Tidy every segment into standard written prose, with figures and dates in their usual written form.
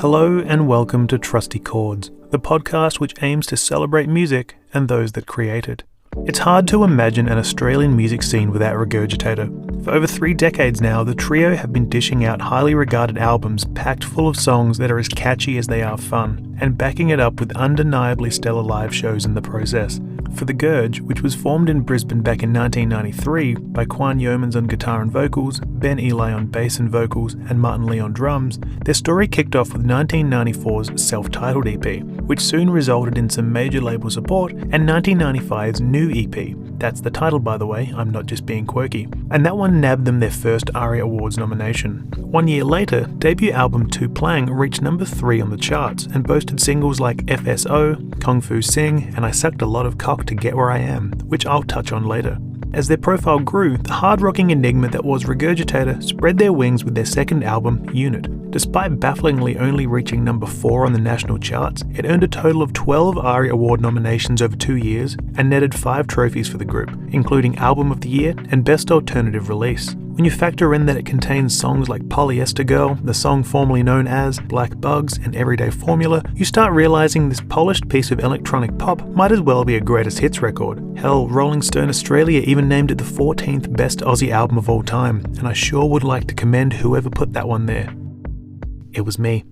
Hello and welcome to Trusty Chords, the podcast which aims to celebrate music and those that create it. It's hard to imagine an Australian music scene without Regurgitator. For over 3 decades now, the trio have been dishing out highly regarded albums packed full of songs that are as catchy as they are fun, and backing it up with undeniably stellar live shows in the process. For the Gurge, which was formed in Brisbane back in 1993 by Quan Yeomans on guitar and vocals, Ben Eli on bass and vocals, and Martin Lee on drums, their story kicked off with 1994's self-titled EP, which soon resulted in some major label support, and 1995's new EP. That's the title, by the way, I'm not just being quirky. And that one nabbed them their first ARIA Awards nomination. 1 year later, debut album Tu-Plang reached number 3 on the charts and boasted singles like FSO, Kung Fu Sing, and I Sucked a Lot of Cock to Get Where I Am, which I'll touch on later. As their profile grew, the hard-rocking enigma that was Regurgitator spread their wings with their second album, Unit. Despite bafflingly only reaching number 4 on the national charts, it earned a total of 12 ARIA Award nominations over 2 years and netted 5 trophies for the group, including Album of the Year and Best Alternative Release. When you factor in that it contains songs like Polyester Girl, the song formerly known as Black Bugs, and Everyday Formula, you start realizing this polished piece of electronic pop might as well be a greatest hits record. Hell, Rolling Stone Australia even named it the 14th best Aussie album of all time, and I sure would like to commend whoever put that one there. It was me.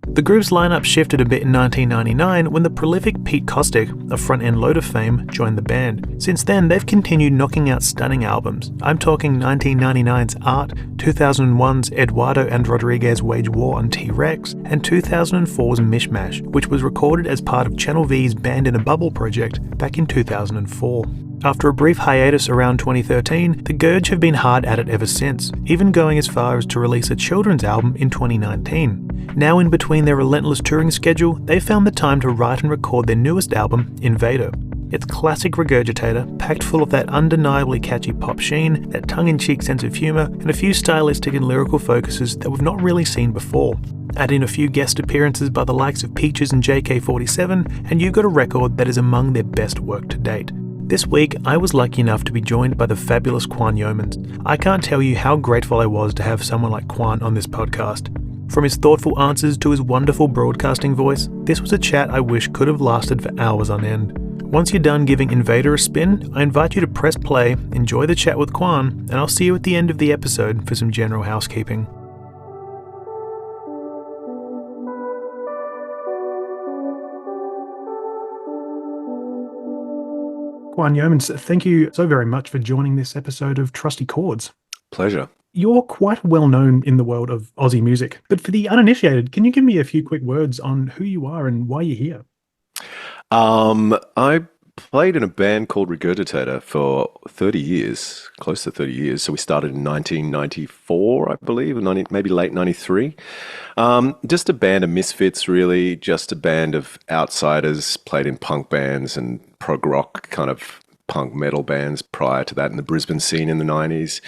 The group's lineup shifted a bit in 1999 when the prolific Pete Kostick, of front-end loader fame, joined the band. Since then, they've continued knocking out stunning albums. I'm talking 1999's Art, 2001's Eduardo and Rodriguez Wage War on T-Rex, and 2004's Mish Mash, which was recorded as part of Channel V's Band in a Bubble project back in 2004. After a brief hiatus around 2013, the Gurge have been hard at it ever since, even going as far as to release a children's album in 2019. Now in between their relentless touring schedule, they found the time to write and record their newest album, Invader. It's classic Regurgitator, packed full of that undeniably catchy pop sheen, that tongue-in-cheek sense of humour, and a few stylistic and lyrical focuses that we've not really seen before. Add in a few guest appearances by the likes of Peaches and JK47, and you've got a record that is among their best work to date. This week, I was lucky enough to be joined by the fabulous Quan Yeomans. I can't tell you how grateful I was to have someone like Quan on this podcast. From his thoughtful answers to his wonderful broadcasting voice, this was a chat I wish could have lasted for hours on end. Once you're done giving Invader a spin, I invite you to press play, enjoy the chat with Quan, and I'll see you at the end of the episode for some general housekeeping. Quan Yeomans, thank you so very much for joining this episode of Trusty Chords. Pleasure. You're quite well known in the world of Aussie music, but for the uninitiated, can you give me a few quick words on who you are and why you're here? I played in a band called Regurgitator for 30 years, close to 30 years. So we started in 1994, I believe, maybe late 93. Just a band of misfits, really, just a band of outsiders, played in punk bands and prog rock kind of punk metal bands prior to that in the Brisbane scene in the 90s.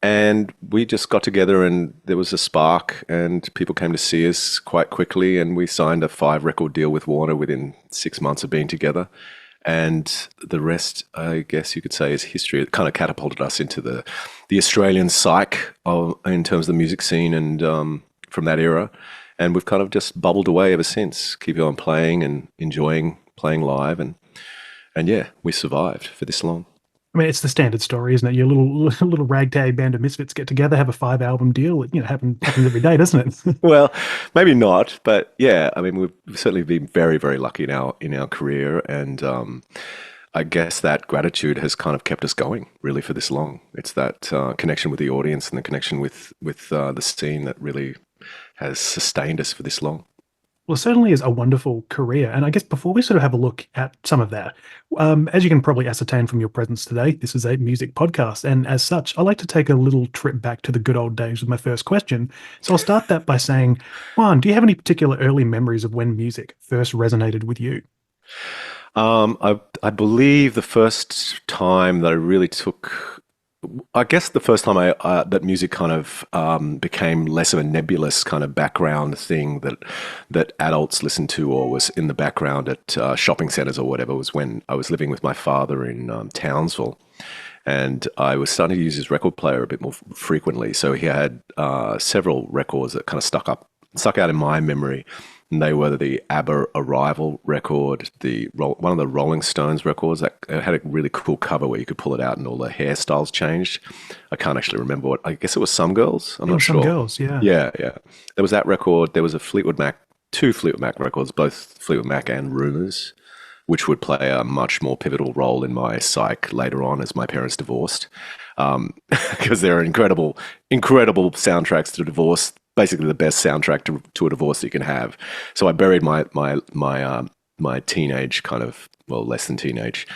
And we just got together and there was a spark and people came to see us quite quickly, and we signed a 5-record deal with Warner within 6 months of being together. And the rest, I guess you could say, is history. It kind of catapulted us into the Australian psyche in terms of the music scene and from that era. And we've kind of just bubbled away ever since, keep on playing and enjoying playing live. And yeah, we survived for this long. I mean, it's the standard story, isn't it? Your little ragtag band of misfits get together, have a 5-album deal. It happens every day, doesn't it? Well, maybe not, but yeah. I mean, we've certainly been very, very lucky in our career, and I guess that gratitude has kind of kept us going really for this long. It's that connection with the audience and the connection with the scene that really has sustained us for this long. Well, it certainly is a wonderful career. And I guess before we sort of have a look at some of that, as you can probably ascertain from your presence today, this is a music podcast. And as such, I like to take a little trip back to the good old days with my first question. So I'll start that by saying, Juan, do you have any particular early memories of when music first resonated with you? I believe the first time that I really took... I guess the first time that music kind of became less of a nebulous kind of background thing that adults listened to or was in the background at shopping centres or whatever was when I was living with my father in Townsville. And I was starting to use his record player a bit more frequently. So he had several records that kind of stuck out in my memory. And they were the ABBA Arrival record, one of the Rolling Stones records that had a really cool cover where you could pull it out and all the hairstyles changed. I can't actually remember what. I guess it was Some Girls. I'm not sure. Some Girls, yeah. Yeah, yeah. There was that record. There was a Fleetwood Mac, two Fleetwood Mac records, both Fleetwood Mac and Rumours, which would play a much more pivotal role in my psyche later on as my parents divorced. Because they're incredible, incredible soundtracks to divorce. Basically, the best soundtrack to a divorce that you can have. So I buried my teenage kind of, well, less than teenage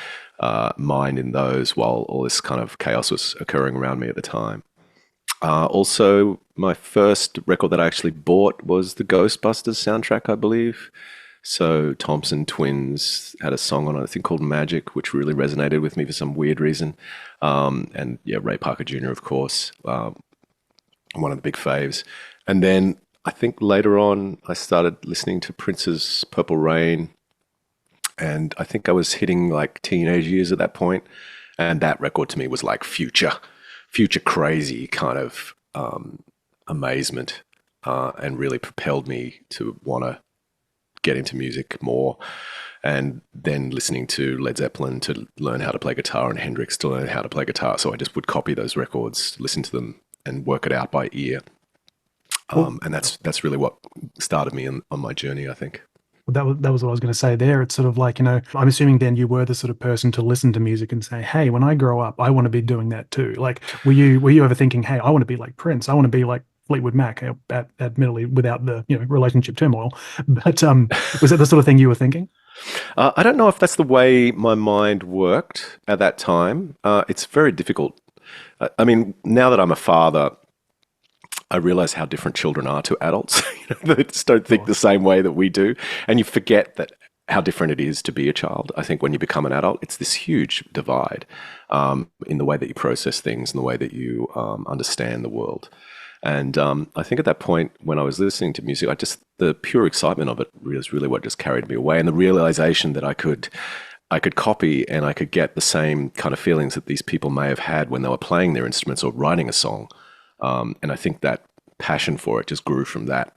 mind in those while all this kind of chaos was occurring around me at the time. Also, my first record that I actually bought was the Ghostbusters soundtrack, I believe. So Thompson Twins had a song on it, I think called Magic, which really resonated with me for some weird reason. And yeah, Ray Parker Jr., of course, one of the big faves. And then I think later on, I started listening to Prince's Purple Rain. And I think I was hitting like teenage years at that point. And that record to me was like future crazy kind of amazement, and really propelled me to want to get into music more. And then listening to Led Zeppelin to learn how to play guitar and Hendrix to learn how to play guitar. So I just would copy those records, listen to them and work it out by ear. And that's really what started me on my journey, I think. Well, that was what I was going to say there. It's sort of like, I'm assuming then you were the sort of person to listen to music and say, hey, when I grow up, I want to be doing that too. Like, were you ever thinking, hey, I want to be like Prince. I want to be like Fleetwood Mac, admittedly without the relationship turmoil. But was that the sort of thing you were thinking? I don't know if that's the way my mind worked at that time. It's very difficult. I mean, now that I'm a father, I realize how different children are to adults. They just don't think the same way that we do. And you forget that how different it is to be a child. I think when you become an adult, it's this huge divide in the way that you process things and the way that you understand the world. And I think at that point, when I was listening to music, the pure excitement of it was really what just carried me away. And the realization that I could copy and I could get the same kind of feelings that these people may have had when they were playing their instruments or writing a song. And I think that passion for it just grew from that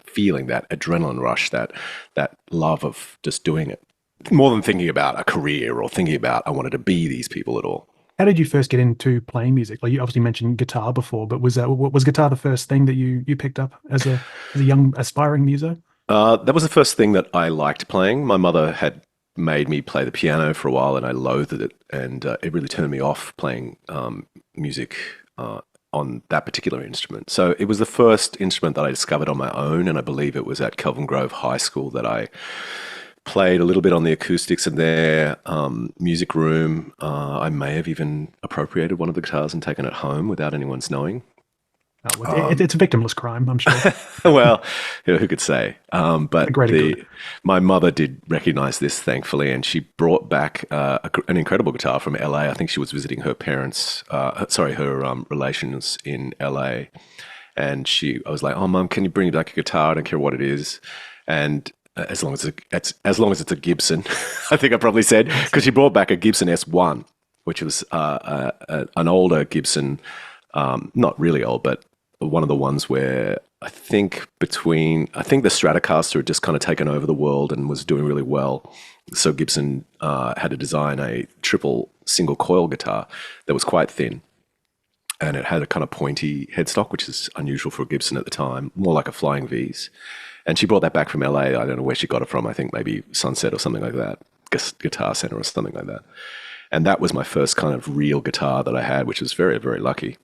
feeling, that adrenaline rush, that love of just doing it, more than thinking about a career or thinking about I wanted to be these people at all. How did you first get into playing music? Like, you obviously mentioned guitar before, but was guitar the first thing that you picked up as a young aspiring muso? That was the first thing that I liked playing. My mother had made me play the piano for a while, and I loathed it, and it really turned me off playing music on that particular instrument. So it was the first instrument that I discovered on my own, and I believe it was at Kelvin Grove High School that I played a little bit on the acoustics in their music room. I may have even appropriated one of the guitars and taken it home without anyone's knowing. It's a victimless crime, I'm sure. Well, who could say? But good. My mother did recognize this, thankfully, and she brought back an incredible guitar from LA. I think she was visiting her parents, her relations in LA. And I was like, "Oh, Mum, can you bring back a guitar? I don't care what it is." And as long as it's a Gibson, I think I probably said, because she brought back a Gibson S1, which was an older Gibson, not really old, but one of the ones where I think the Stratocaster had just kind of taken over the world and was doing really well. So Gibson had to design a triple single coil guitar that was quite thin. And it had a kind of pointy headstock, which is unusual for a Gibson at the time, more like a Flying V's. And she brought that back from LA. I don't know where she got it from. I think maybe Sunset or something like that, Guitar Center or something like that. And that was my first kind of real guitar that I had, which was very, very lucky.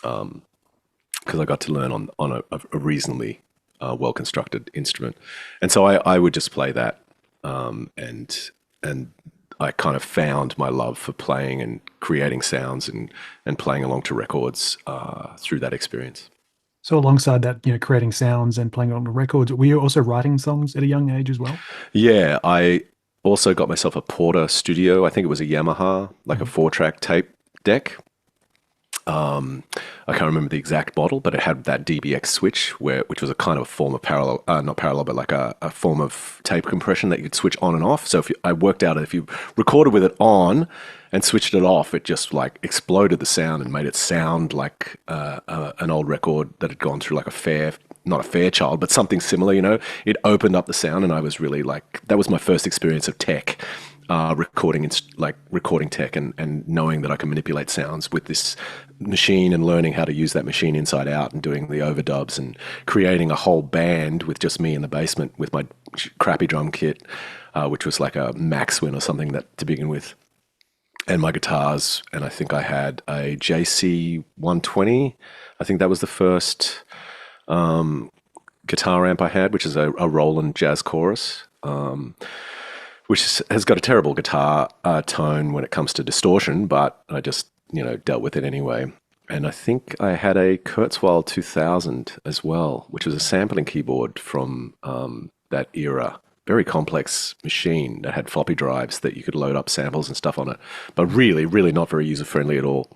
Because I got to learn on a reasonably well-constructed instrument. And so I would just play that. And I kind of found my love for playing and creating sounds and playing along to records through that experience. So alongside that, creating sounds and playing on the records, were you also writing songs at a young age as well? Yeah, I also got myself a Porter Studio. I think it was a Yamaha, like a 4-track tape deck. I can't remember the exact model, but it had that DBX switch, which was a kind of a form of not parallel, but like a form of tape compression that you could switch on and off. So I worked out if you recorded with it on and switched it off, it just like exploded the sound and made it sound like an old record that had gone through like a fair not a Fairchild, but something similar, you know. It opened up the sound, and I was really like, that was my first experience of tech, recording tech, and knowing that I can manipulate sounds with this machine, and learning how to use that machine inside out, and doing the overdubs, and creating a whole band with just me in the basement with my crappy drum kit, which was like a Maxwin or something that to begin with, and my guitars. And I think I had a JC 120. I think that was the first guitar amp I had, which is a Roland Jazz Chorus, which has got a terrible guitar tone when it comes to distortion, but I just, dealt with it anyway. And I think I had a Kurzweil 2000 as well, which was a sampling keyboard from that era. Very complex machine that had floppy drives that you could load up samples and stuff on it, but really, really not very user-friendly at all.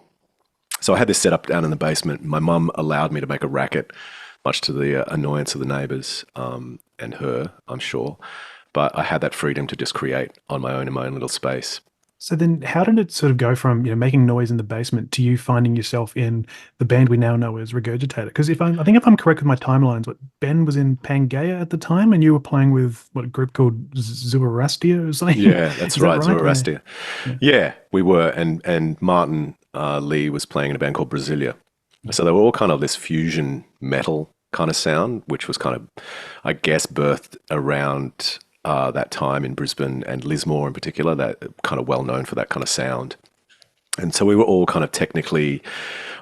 So I had this set up down in the basement. My mum allowed me to make a racket, much to the annoyance of the neighbours and her, I'm sure. But I had that freedom to just create on my own in my own little space. So then how did it sort of go from, making noise in the basement to you finding yourself in the band we now know as Regurgitator? Because I think if I'm correct with my timelines, Ben was in Pangaea at the time, and you were playing with a group called Zoroastia or something? Yeah, that's right, Zoroastia. Yeah. Yeah, we were. And Martin Lee was playing in a band called Brasilia. So they were all kind of this fusion metal kind of sound, which was kind of, I guess, birthed around that time in Brisbane, and Lismore in particular, that kind of well known for that kind of sound. And so we were all kind of technically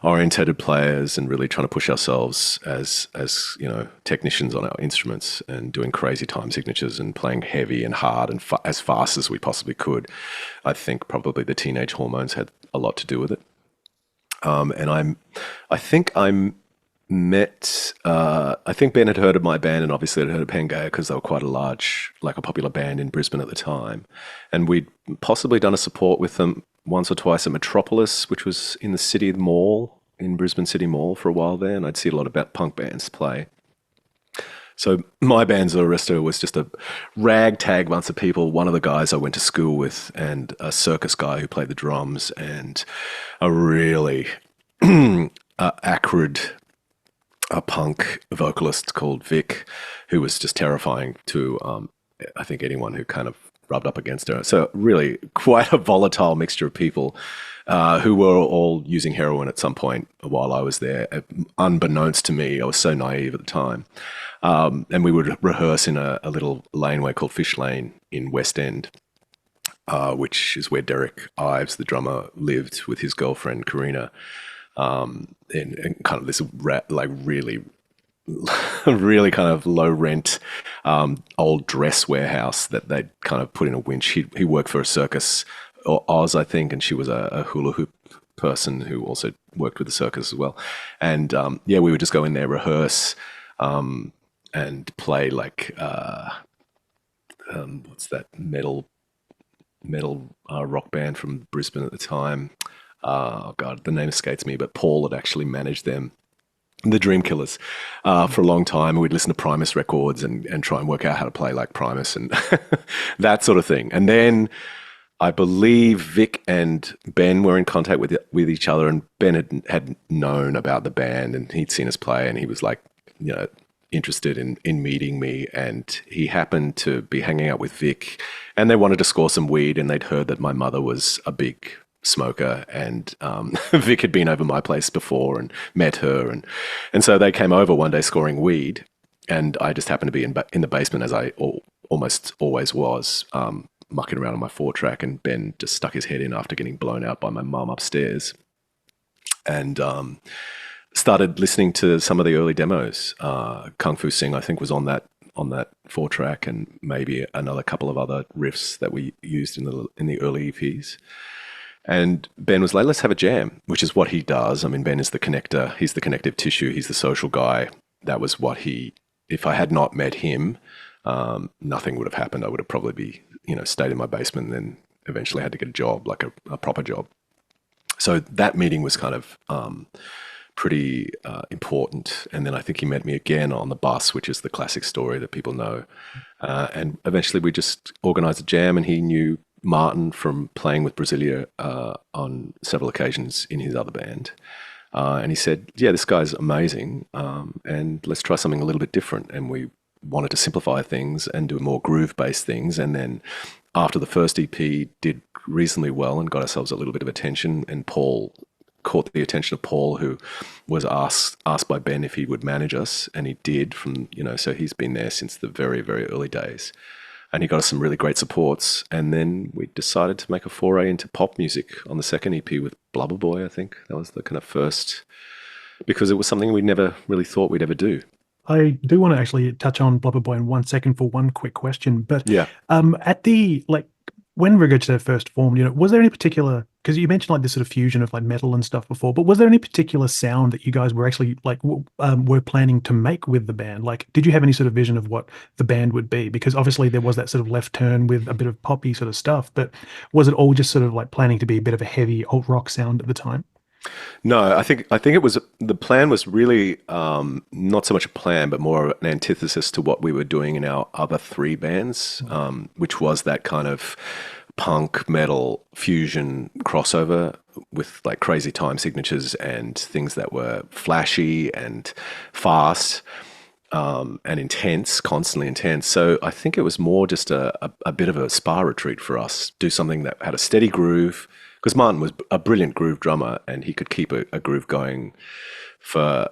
orientated players, and really trying to push ourselves as technicians on our instruments, and doing crazy time signatures, and playing heavy and hard and as fast as we possibly could. I think probably the teenage hormones had a lot to do with it. I think Ben had heard of my band, and obviously had heard of Pangaea because they were quite a popular band in Brisbane at the time. And we'd possibly done a support with them once or twice at Metropolis, which was in the City Mall, in Brisbane City Mall for a while there. And I'd see a lot of punk bands play. So my band, Zoroaster, was just a ragtag bunch of people. One of the guys I went to school with, and a circus guy who played the drums, and a really acrid punk vocalist called Vic, who was just terrifying to, I think, anyone who kind of rubbed up against her. So really quite a volatile mixture of people who were all using heroin at some point while I was there. Unbeknownst to me, I was so naive at the time. And we would rehearse in a little laneway called Fish Lane in West End, which is where Derek Ives, the drummer, lived with his girlfriend, Karina. In kind of this really, really kind of low rent old dress warehouse that they'd kind of put in a winch. He worked for a circus, or Oz, I think, and she was a hula hoop person who also worked with the circus as well. And we would just go in there, rehearse, and play like what's that metal rock band from Brisbane at the time. Oh God, the name escapes me, but Paul had actually managed them, the Dream Killers, for a long time. And we'd listen to Primus records and try and work out how to play like Primus and that sort of thing. And then I believe Vic and Ben were in contact with each other, and Ben had known about the band, and he'd seen us play, and he was like, interested in meeting me. And he happened to be hanging out with Vic, and they wanted to score some weed, and they'd heard that my mother was a big smoker, and Vic had been over my place before and met her, and so they came over one day scoring weed, and I just happened to be in the basement, as I almost always was, mucking around on my 4-track, and Ben just stuck his head in after getting blown out by my mum upstairs, and started listening to some of the early demos. Kung Fu Sing, I think, was on that 4-track, and maybe another couple of other riffs that we used in the early EPs. And Ben was like, let's have a jam, which is what he does. I mean, Ben is the connector. He's the connective tissue. He's the social guy. That was what if I had not met him, nothing would have happened. I would have probably stayed in my basement and then eventually had to get a job, like a proper job. So that meeting was kind of pretty important. And then I think he met me again on the bus, which is the classic story that people know. And eventually we just organized a jam, and he knew Martin from playing with Brasilia on several occasions in his other band. And he said, "Yeah, this guy's amazing, and let's try something a little bit different." And we wanted to simplify things and do more groove-based things. And then after the first EP did reasonably well and got ourselves a little bit of attention, and Paul caught the attention of Paul, who was asked by Ben if he would manage us, and he did. So he's been there since the very, very early days. And he got us some really great supports. And then we decided to make a foray into pop music on the second EP with Blubber Boy, I think. That was the kind of first, because it was something we never really thought we'd ever do. I do want to actually touch on Blubber Boy in 1 second for one quick question. But Yeah. at the, like, when Regurgitator first formed, was there any particular, because you mentioned like this sort of fusion of like metal and stuff before, but was there any particular sound that you guys were actually like were planning to make with the band? Like, did you have any sort of vision of what the band would be? Because obviously there was that sort of left turn with a bit of poppy sort of stuff, but was it all just sort of like planning to be a bit of a heavy alt rock sound at the time? No, I think it was, the plan was really not so much a plan, but more an antithesis to what we were doing in our other three bands, which was that kind of punk metal fusion crossover with like crazy time signatures and things that were flashy and fast and intense, constantly intense. So I think it was more just a bit of a spa retreat for us. Do something that had a steady groove, because Martin was a brilliant groove drummer and he could keep a groove going for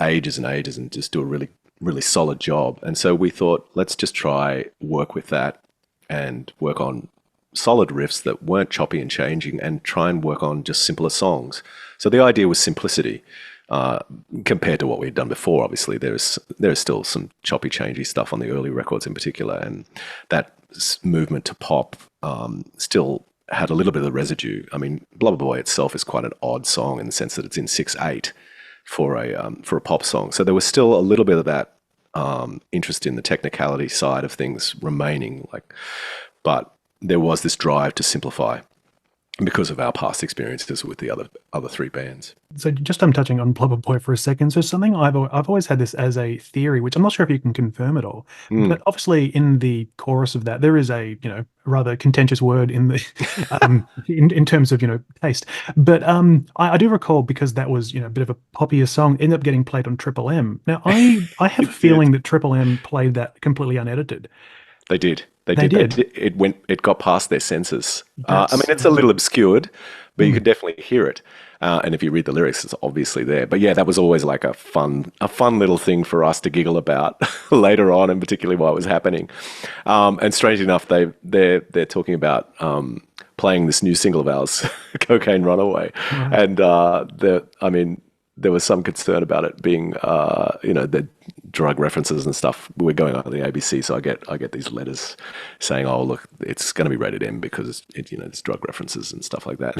ages and ages and just do a really, really solid job. And so we thought, let's just try work with that and work on solid riffs that weren't choppy and changing, and try and work on just simpler songs. So the idea was simplicity compared to what we'd done before. Obviously, there is still some choppy, changey stuff on the early records in particular, and that movement to pop still had a little bit of the residue. I mean, Blubber Boy itself is quite an odd song in the sense that it's in 6/8 for a pop song. So there was still a little bit of that interest in the technicality side of things remaining, but there was this drive to simplify because of our past experiences with the other three bands. So just I'm touching on Blubber Boy for a second. So something I've always had this as a theory, which I'm not sure if you can confirm at all. But obviously in the chorus of that, there is a rather contentious word in the in terms of taste. But I do recall, because that was a bit of a poppier song, ended up getting played on Triple M. Now I have a feeling that Triple M played that completely unedited. They did. They did. It got past their censors. I mean, it's a little obscured, but you could definitely hear it. And if you read the lyrics, it's obviously there. But yeah, that was always like a fun little thing for us to giggle about later on, and particularly while it was happening. And strangely enough, they're talking about playing this new single of ours, "Cocaine Runaway," and there was some concern about it being, the drug references and stuff. We're going on the ABC, so I get these letters saying, "Oh, look, it's going to be rated M because there's drug references and stuff like that."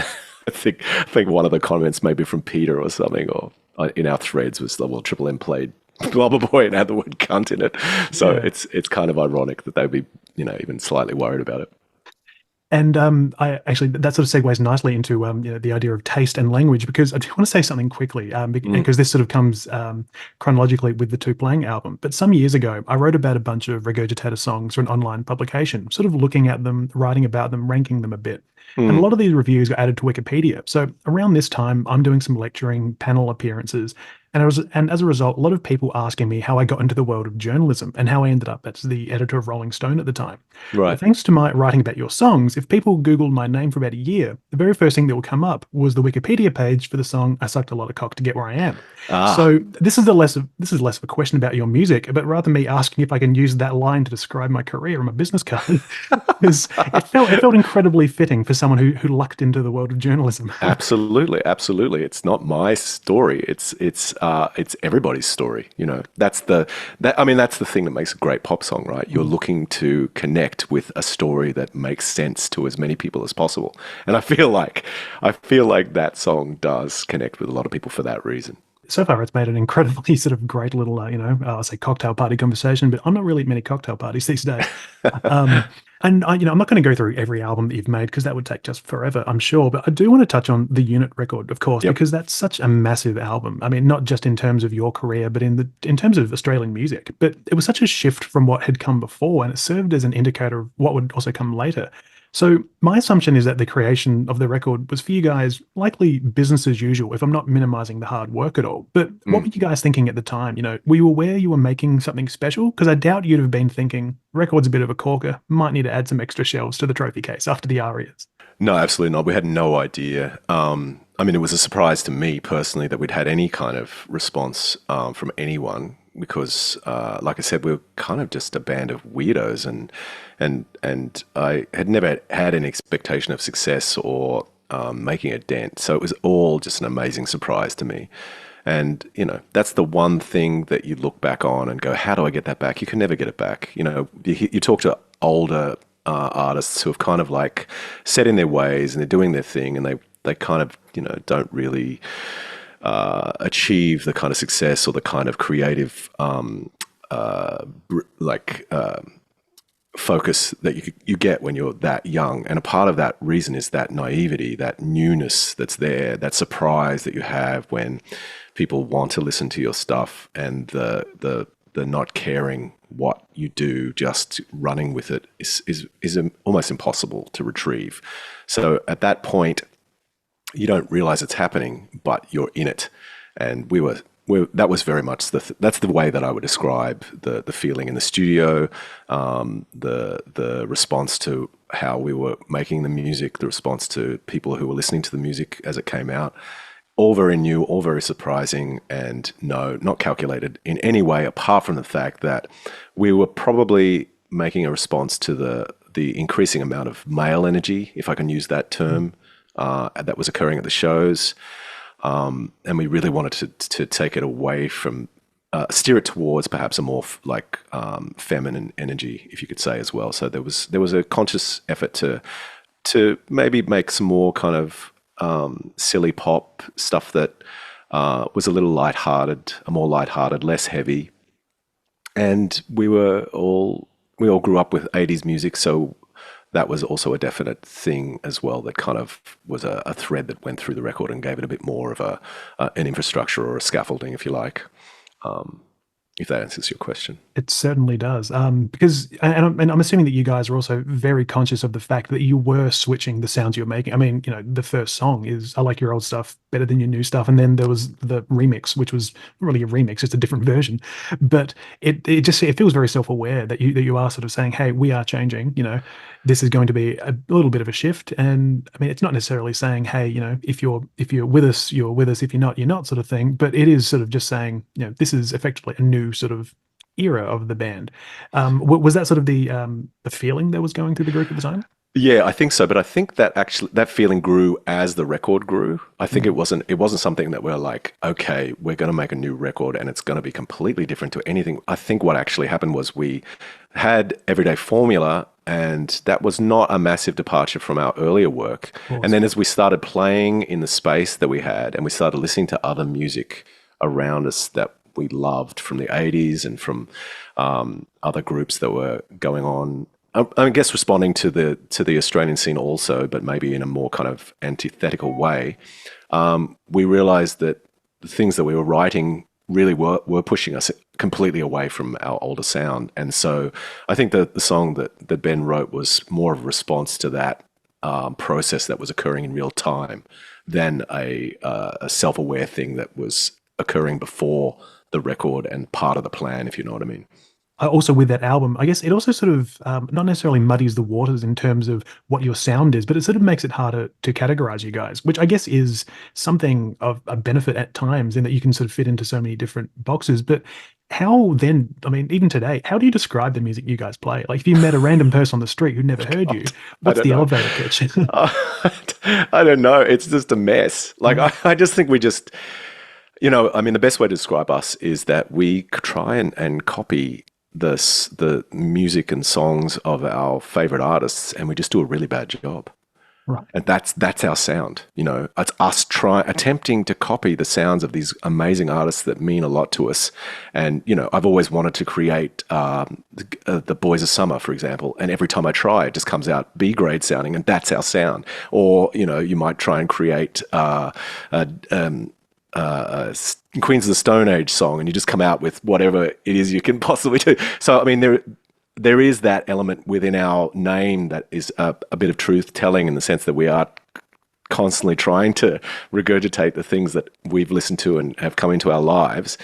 I think one of the comments, maybe from Peter or something, or in our threads, was, "Well, Triple M played Blubber Boy and had the word cunt in it." So it's kind of ironic that they'd be even slightly worried about it. And I actually, that sort of segues nicely into the idea of taste and language, because I do want to say something quickly, because this sort of comes chronologically with the Tu-Plang album. But some years ago, I wrote about a bunch of Regurgitator songs for an online publication, sort of looking at them, writing about them, ranking them a bit. And a lot of these reviews got added to Wikipedia. So around this time, I'm doing some lecturing, panel appearances, and as a result, a lot of people asking me how I got into the world of journalism and how I ended up as the editor of Rolling Stone at the time. Right. But thanks to my writing about your songs, if people Googled my name for about a year, the very first thing that will come up was the Wikipedia page for the song "I Sucked a Lot of Cock to Get Where I Am." So this is less of a question about your music, but rather me asking if I can use that line to describe my career on my business card. Because it felt incredibly fitting for someone who lucked into the world of journalism. Absolutely. It's not my story. It's everybody's story. That's the thing that makes a great pop song, right? You're looking to connect with a story that makes sense to as many people as possible. And I feel like that song does connect with a lot of people for that reason. So far, it's made an incredibly sort of great little, I'll say cocktail party conversation, but I'm not really at many cocktail parties these days. And I'm not going to go through every album that you've made, because that would take just forever, I'm sure. But I do want to touch on the Unit record, of course, because that's such a massive album. I mean, not just in terms of your career, but in terms of Australian music. But it was such a shift from what had come before, and it served as an indicator of what would also come later. So my assumption is that the creation of the record was for you guys likely business as usual, if I'm not minimizing the hard work at all. But what were you guys thinking at the time? Were you aware you were making something special? Because I doubt you'd have been thinking, record's a bit of a corker, might need to add some extra shelves to the trophy case after the arias. No, absolutely not. We had no idea. I mean, it was a surprise to me personally that we'd had any kind of response from anyone because, like I said, we were kind of just a band of weirdos, and I had never had an expectation of success or making a dent. So it was all just an amazing surprise to me. And, that's the one thing that you look back on and go, how do I get that back? You can never get it back. You talk to older artists who have kind of like set in their ways and they're doing their thing, and they kind of, don't really achieve the kind of success or the kind of creative focus that you get when you're that young. And a part of that reason is that naivety, that newness that's there, that surprise that you have when people want to listen to your stuff, and the not caring what you do, just running with it is almost impossible to retrieve. So at that point, you don't realize it's happening, but you're in it. And that was very much that's the way that I would describe the feeling in the studio, the response to how we were making the music, the response to people who were listening to the music as it came out. All very new, all very surprising, and no, not calculated in any way, apart from the fact that we were probably making a response to the increasing amount of male energy, if I can use that term, that was occurring at the shows. And we really wanted to take it away from, steer it towards perhaps a more feminine energy, if you could say, as well. So there was a conscious effort to maybe make some more kind of silly pop stuff that was a little lighthearted, more lighthearted, less heavy. And we all grew up with 80s music, so that was also a definite thing as well that kind of was a thread that went through the record and gave it a bit more of an infrastructure or a scaffolding, if you like, if that answers your question. It certainly does. Because, and I'm assuming that you guys are also very conscious of the fact that you were switching the sounds you're making. I mean, the first song is I like your old stuff better than your new stuff. And then there was the remix, which was not really a remix, it's a different version. But it feels very self-aware that you are sort of saying, hey, we are changing, this is going to be a little bit of a shift. And I mean, it's not necessarily saying, hey, if you're with us, you're with us. If you're not sort of thing. But it is sort of just saying, this is effectively a new sort of era of the band. Was that sort of the feeling that was going through the group at the time? Yeah, I think so. But I think that actually that feeling grew as the record grew. I think it wasn't something that we're like, okay, we're going to make a new record and it's going to be completely different to anything. I think what actually happened was we had Everyday Formula, and that was not a massive departure from our earlier work. And then as we started playing in the space that we had, and we started listening to other music around us that we loved from the 80s and from other groups that were going on, I guess responding to the Australian scene also, but maybe in a more kind of antithetical way, we realized that the things that we were writing really were pushing us completely away from our older sound. And so I think that the song that Ben wrote was more of a response to that process that was occurring in real time than a self-aware thing that was occurring before the record and part of the plan, if you know what I mean. Also with that album, I guess it also sort of not necessarily muddies the waters in terms of what your sound is, but it sort of makes it harder to categorize you guys, which I guess is something of a benefit at times in that you can sort of fit into so many different boxes. But how then, I mean, even today, how do you describe the music you guys play? Like if you met a random person on the street who never heard you, what's the elevator pitch? I don't know. It's just a mess. Like I just think we just, I mean, the best way to describe us is that we try and copy the music and songs of our favorite artists, and we just do a really bad job. Right. And that's our sound. It's us attempting to copy the sounds of these amazing artists that mean a lot to us. And I've always wanted to create the Boys of Summer, for example, and every time I try, it just comes out B grade sounding, and that's our sound. Or you might try and create Queens of the Stone Age song, and you just come out with whatever it is you can possibly do. So I mean, there is that element within our name that is a bit of truth telling, in the sense that we are constantly trying to regurgitate the things that we've listened to and have come into our lives,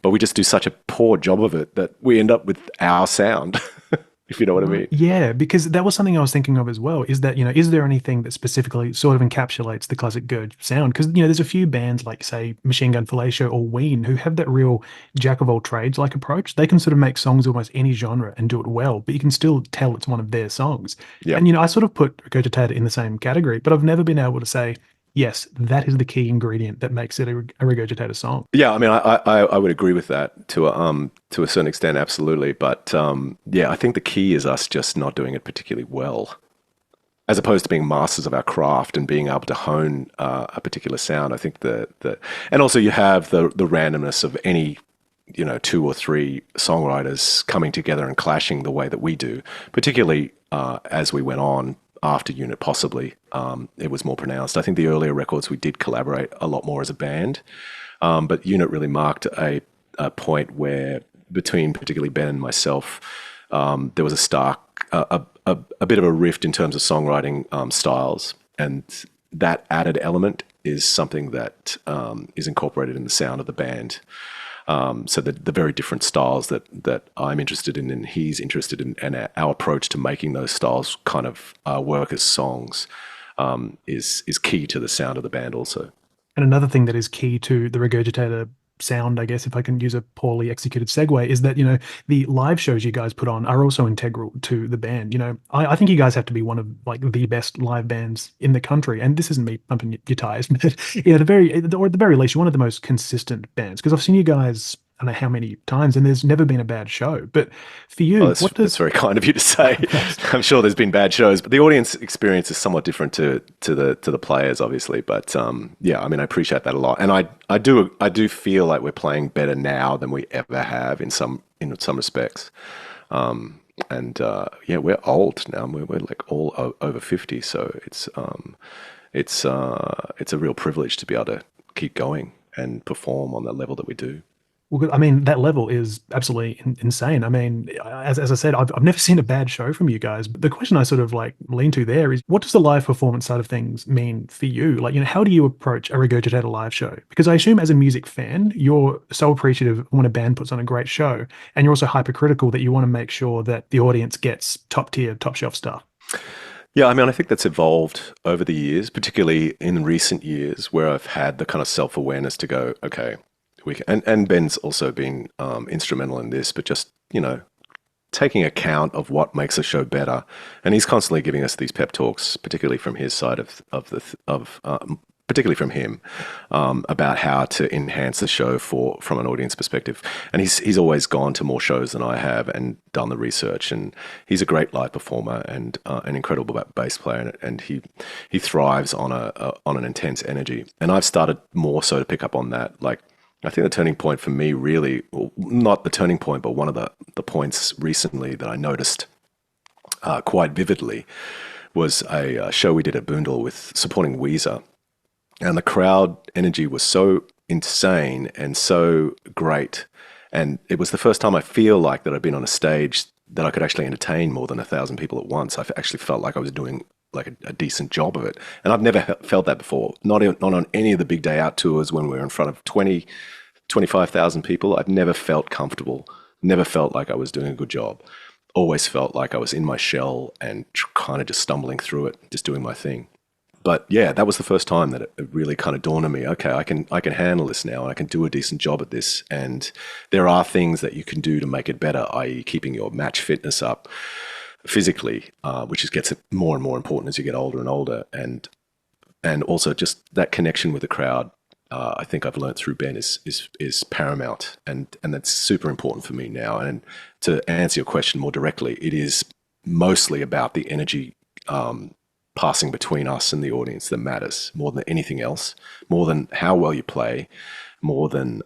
but we just do such a poor job of it that we end up with our sound, if you know what I mean. Yeah, because that was something I was thinking of as well, is that, is there anything that specifically sort of encapsulates the classic Gurge sound? Because, there's a few bands like, say, Machine Gun Fellatio or Ween who have that real jack of all trades like approach. They can sort of make songs almost any genre and do it well, but you can still tell it's one of their songs. Yeah. And, I sort of put Regurgitator in the same category, but I've never been able to say, yes, that is the key ingredient that makes it a Regurgitator song. Yeah, I mean, I would agree with that to a certain extent, absolutely. But yeah, I think the key is us just not doing it particularly well, as opposed to being masters of our craft and being able to hone a particular sound. I think and also you have the randomness of any, 2 or 3 songwriters coming together and clashing the way that we do, particularly as we went on. After Unit, possibly, it was more pronounced. I think the earlier records we did collaborate a lot more as a band, but Unit really marked a point where, between particularly Ben and myself, there was a stark, a bit of a rift in terms of songwriting styles, and that added element is something that is incorporated in the sound of the band. So the very different styles that I'm interested in and he's interested in, and our approach to making those styles kind of work as songs is key to the sound of the band also. And another thing that is key to the Regurgitator sound, I guess, if I can use a poorly executed segue, is that, the live shows you guys put on are also integral to the band. I think you guys have to be one of like the best live bands in the country. And this isn't me pumping your tires, but at the very least, you're one of the most consistent bands, because I've seen you guys, I don't know how many times, and there's never been a bad show. But for you, that's very kind of you to say. I'm sure there's been bad shows, but the audience experience is somewhat different to the players, obviously. But yeah, I mean, I appreciate that a lot, and I do feel like we're playing better now than we ever have in some respects. And yeah, we're old now. We're like all over 50, so it's a real privilege to be able to keep going and perform on the level that we do. Well, I mean, that level is absolutely insane. I mean, as I said, I've never seen a bad show from you guys. But the question I sort of like lean to there is, what does the live performance side of things mean for you? Like, how do you approach a Regurgitator live show? Because I assume as a music fan, you're so appreciative when a band puts on a great show, and you're also hypercritical that you want to make sure that the audience gets top tier, top shelf stuff. Yeah, I mean, I think that's evolved over the years, particularly in recent years, where I've had the kind of self-awareness to go, okay, and Ben's also been instrumental in this, but just, taking account of what makes a show better. And he's constantly giving us these pep talks, particularly from his side particularly from him, about how to enhance the show from an audience perspective. And he's always gone to more shows than I have and done the research. And he's a great live performer and an incredible bass player. And he thrives on an intense energy. And I've started more so to pick up on that. Like, I think the turning point for me, really, well, not the turning point, but one of the points recently that I noticed quite vividly was a show we did at Boondall with supporting Weezer. And the crowd energy was so insane and so great. And it was the first time I feel like that I'd been on a stage that I could actually entertain more than 1,000 people at once. I actually felt like I was doing like a decent job of it. And I've never felt that before. Not on any of the big day out tours when we were in front of 25,000 people. I've never felt comfortable, never felt like I was doing a good job. Always felt like I was in my shell and kind of just stumbling through it, just doing my thing. But yeah, that was the first time that it really kind of dawned on me, okay, I can handle this now, and I can do a decent job at this. And there are things that you can do to make it better, i.e. keeping your match fitness up physically, which gets more and more important as you get older and older. And also just that connection with the crowd, I think I've learned through Ben is paramount. And that's super important for me now. And to answer your question more directly, it is mostly about the energy passing between us and the audience that matters more than anything else, more than how well you play, more than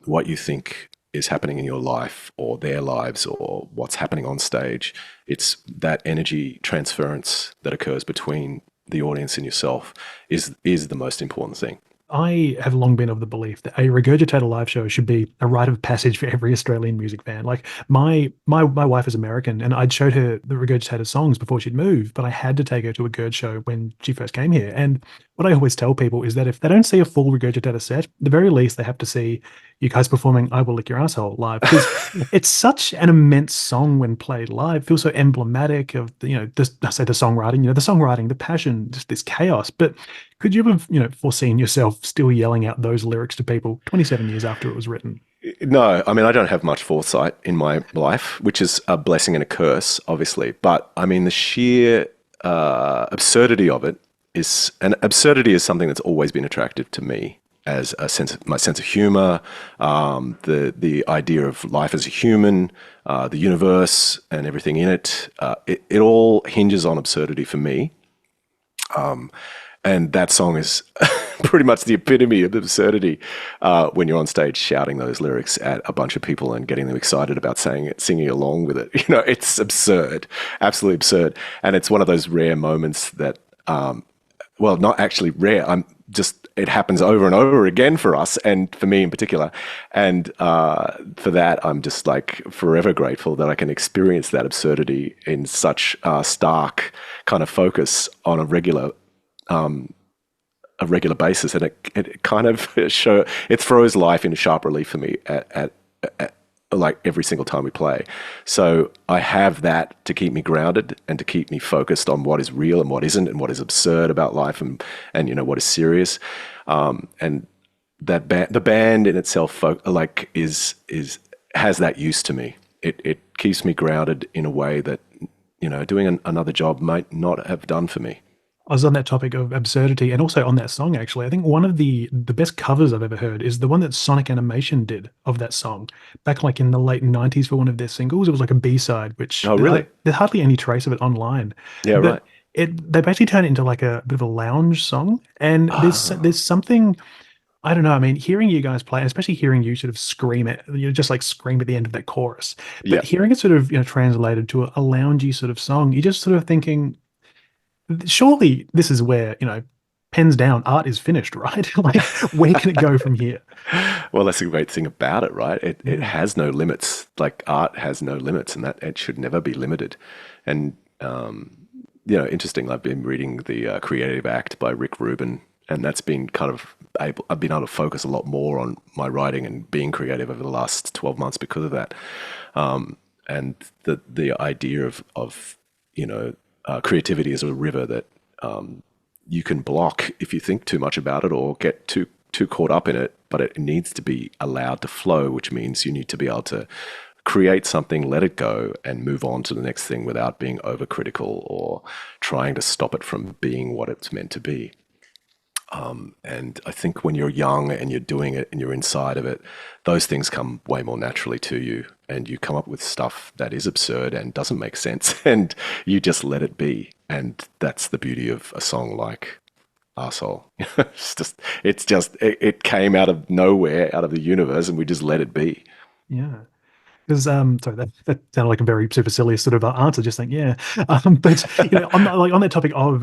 what you think is happening in your life or their lives or what's happening on stage. It's that energy transference that occurs between the audience and yourself is the most important thing. I have long been of the belief that a Regurgitator live show should be a rite of passage for every Australian music fan. Like my wife is American, and I'd showed her the Regurgitator songs before she'd moved, but I had to take her to a Gurge show when she first came here. And what I always tell people is that if they don't see a full Regurgitator set, the very least they have to see you guys performing "I Will Lick Your Asshole" live, because it's such an immense song when played live. Feels so emblematic of I say the songwriting, the songwriting, the passion, just this chaos. But could you have, foreseen yourself still yelling out those lyrics to people 27 years after it was written? No, I mean, I don't have much foresight in my life, which is a blessing and a curse, obviously. But I mean, the sheer absurdity of it and absurdity is something that's always been attractive to me as my sense of humor, the idea of life as a human, the universe and everything in it. It all hinges on absurdity for me. And that song is pretty much the epitome of absurdity when you're on stage shouting those lyrics at a bunch of people and getting them excited about saying it, singing along with it. It's absurd, absolutely absurd. And it's one of those rare moments that, well, not actually rare. It happens over and over again for us and for me in particular. And for that, I'm just like forever grateful that I can experience that absurdity in such stark kind of focus on a regular basis, and it kind of it throws life into sharp relief for me at like every single time we play. So I have that to keep me grounded and to keep me focused on what is real and what isn't, and what is absurd about life, and what is serious. And that the band in itself has that use to me. It keeps me grounded in a way that doing another job might not have done for me. I was on that topic of absurdity, and also on that song, actually. I think one of the best covers I've ever heard is the one that Sonic Animation did of that song back like in the late 90s for one of their singles. It was like a B-side, which Oh, really? There's hardly any trace of it online. Yeah, But right. they basically turned it into like a bit of a lounge song. And there's something, I don't know. I mean, hearing you guys play, and especially hearing you sort of scream it, just like scream at the end of that chorus. Yeah. But hearing it sort of, translated to a loungy sort of song, you're just sort of thinking, surely this is where, pens down, art is finished, right? Like, where can it go from here? Well, that's the great thing about it, right? It has no limits. Like, art has no limits, and that it should never be limited. And interesting. I've been reading the Creative Act by Rick Rubin, and that's been I've been able to focus a lot more on my writing and being creative over the last 12 months because of that. And the idea of creativity is a river that you can block if you think too much about it or get too caught up in it, but it needs to be allowed to flow, which means you need to be able to create something, let it go, and move on to the next thing without being overcritical or trying to stop it from being what it's meant to be. And I think when you're young and you're doing it and you're inside of it, those things come way more naturally to you, and you come up with stuff that is absurd and doesn't make sense, and you just let it be. And that's the beauty of a song like Arsehole. It came out of nowhere, out of the universe, and we just let it be. Yeah. Because sorry, that sounded like a very supercilious sort of answer. Just think, yeah. But on that topic of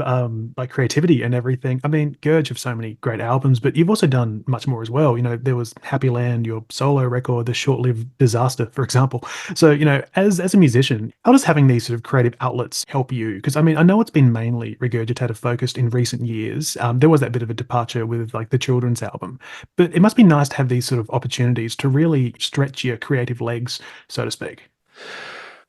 like creativity and everything. I mean, Gurge have so many great albums, but you've also done much more as well. There was Happy Land, your solo record, the short-lived Disaster, for example. So as a musician, how does having these sort of creative outlets help you? Because I mean, I know it's been mainly Regurgitator focused in recent years. There was that bit of a departure with like the children's album, but it must be nice to have these sort of opportunities to really stretch your creative legs, so to speak.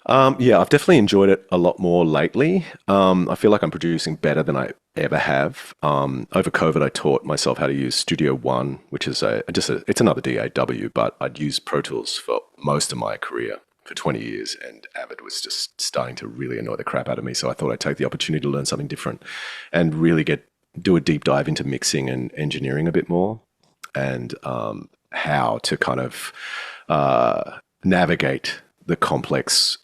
Yeah, I've definitely enjoyed it a lot more lately. I feel like I'm producing better than I ever have. Over COVID, I taught myself how to use Studio One, which is it's another DAW, but I'd used Pro Tools for most of my career for 20 years, and Avid was just starting to really annoy the crap out of me. So I thought I'd take the opportunity to learn something different and really do a deep dive into mixing and engineering a bit more, and how to kind of navigate the complex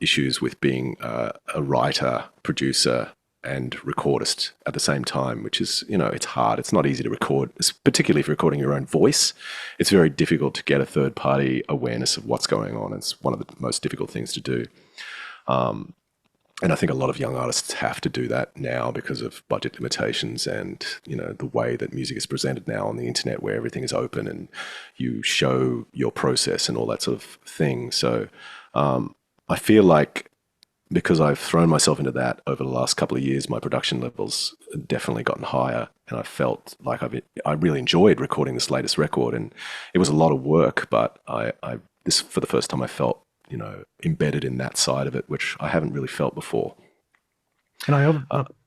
issues with being a writer, producer, and recordist at the same time, which is, it's hard. It's not easy to record, particularly if you're recording your own voice. It's very difficult to get a third-party awareness of what's going on. It's one of the most difficult things to do. And I think a lot of young artists have to do that now because of budget limitations and, the way that music is presented now on the internet, where everything is open and you show your process and all that sort of thing. So I feel like because I've thrown myself into that over the last couple of years, my production levels have definitely gotten higher. And I felt like I really enjoyed recording this latest record. And it was a lot of work, but this for the first time I felt embedded in that side of it, which I haven't really felt before. And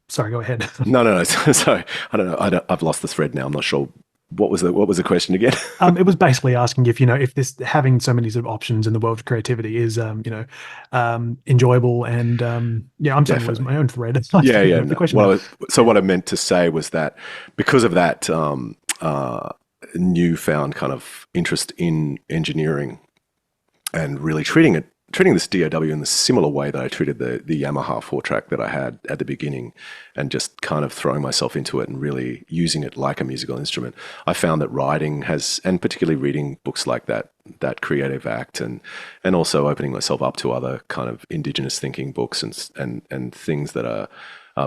sorry, go ahead. No. Sorry, I don't know. I've lost the thread now. I'm not sure. What was the question again? It was basically asking if this having so many sort of options in the world of creativity is enjoyable, and I'm sorry, it was my own thread. Yeah. The question. What I meant to say was that because of that newfound kind of interest in engineering and really treating this DAW in the similar way that I treated the Yamaha 4-track that I had at the beginning, and just kind of throwing myself into it and really using it like a musical instrument. I found that writing and particularly reading books like that creative act, and also opening myself up to other kind of indigenous thinking books and things that are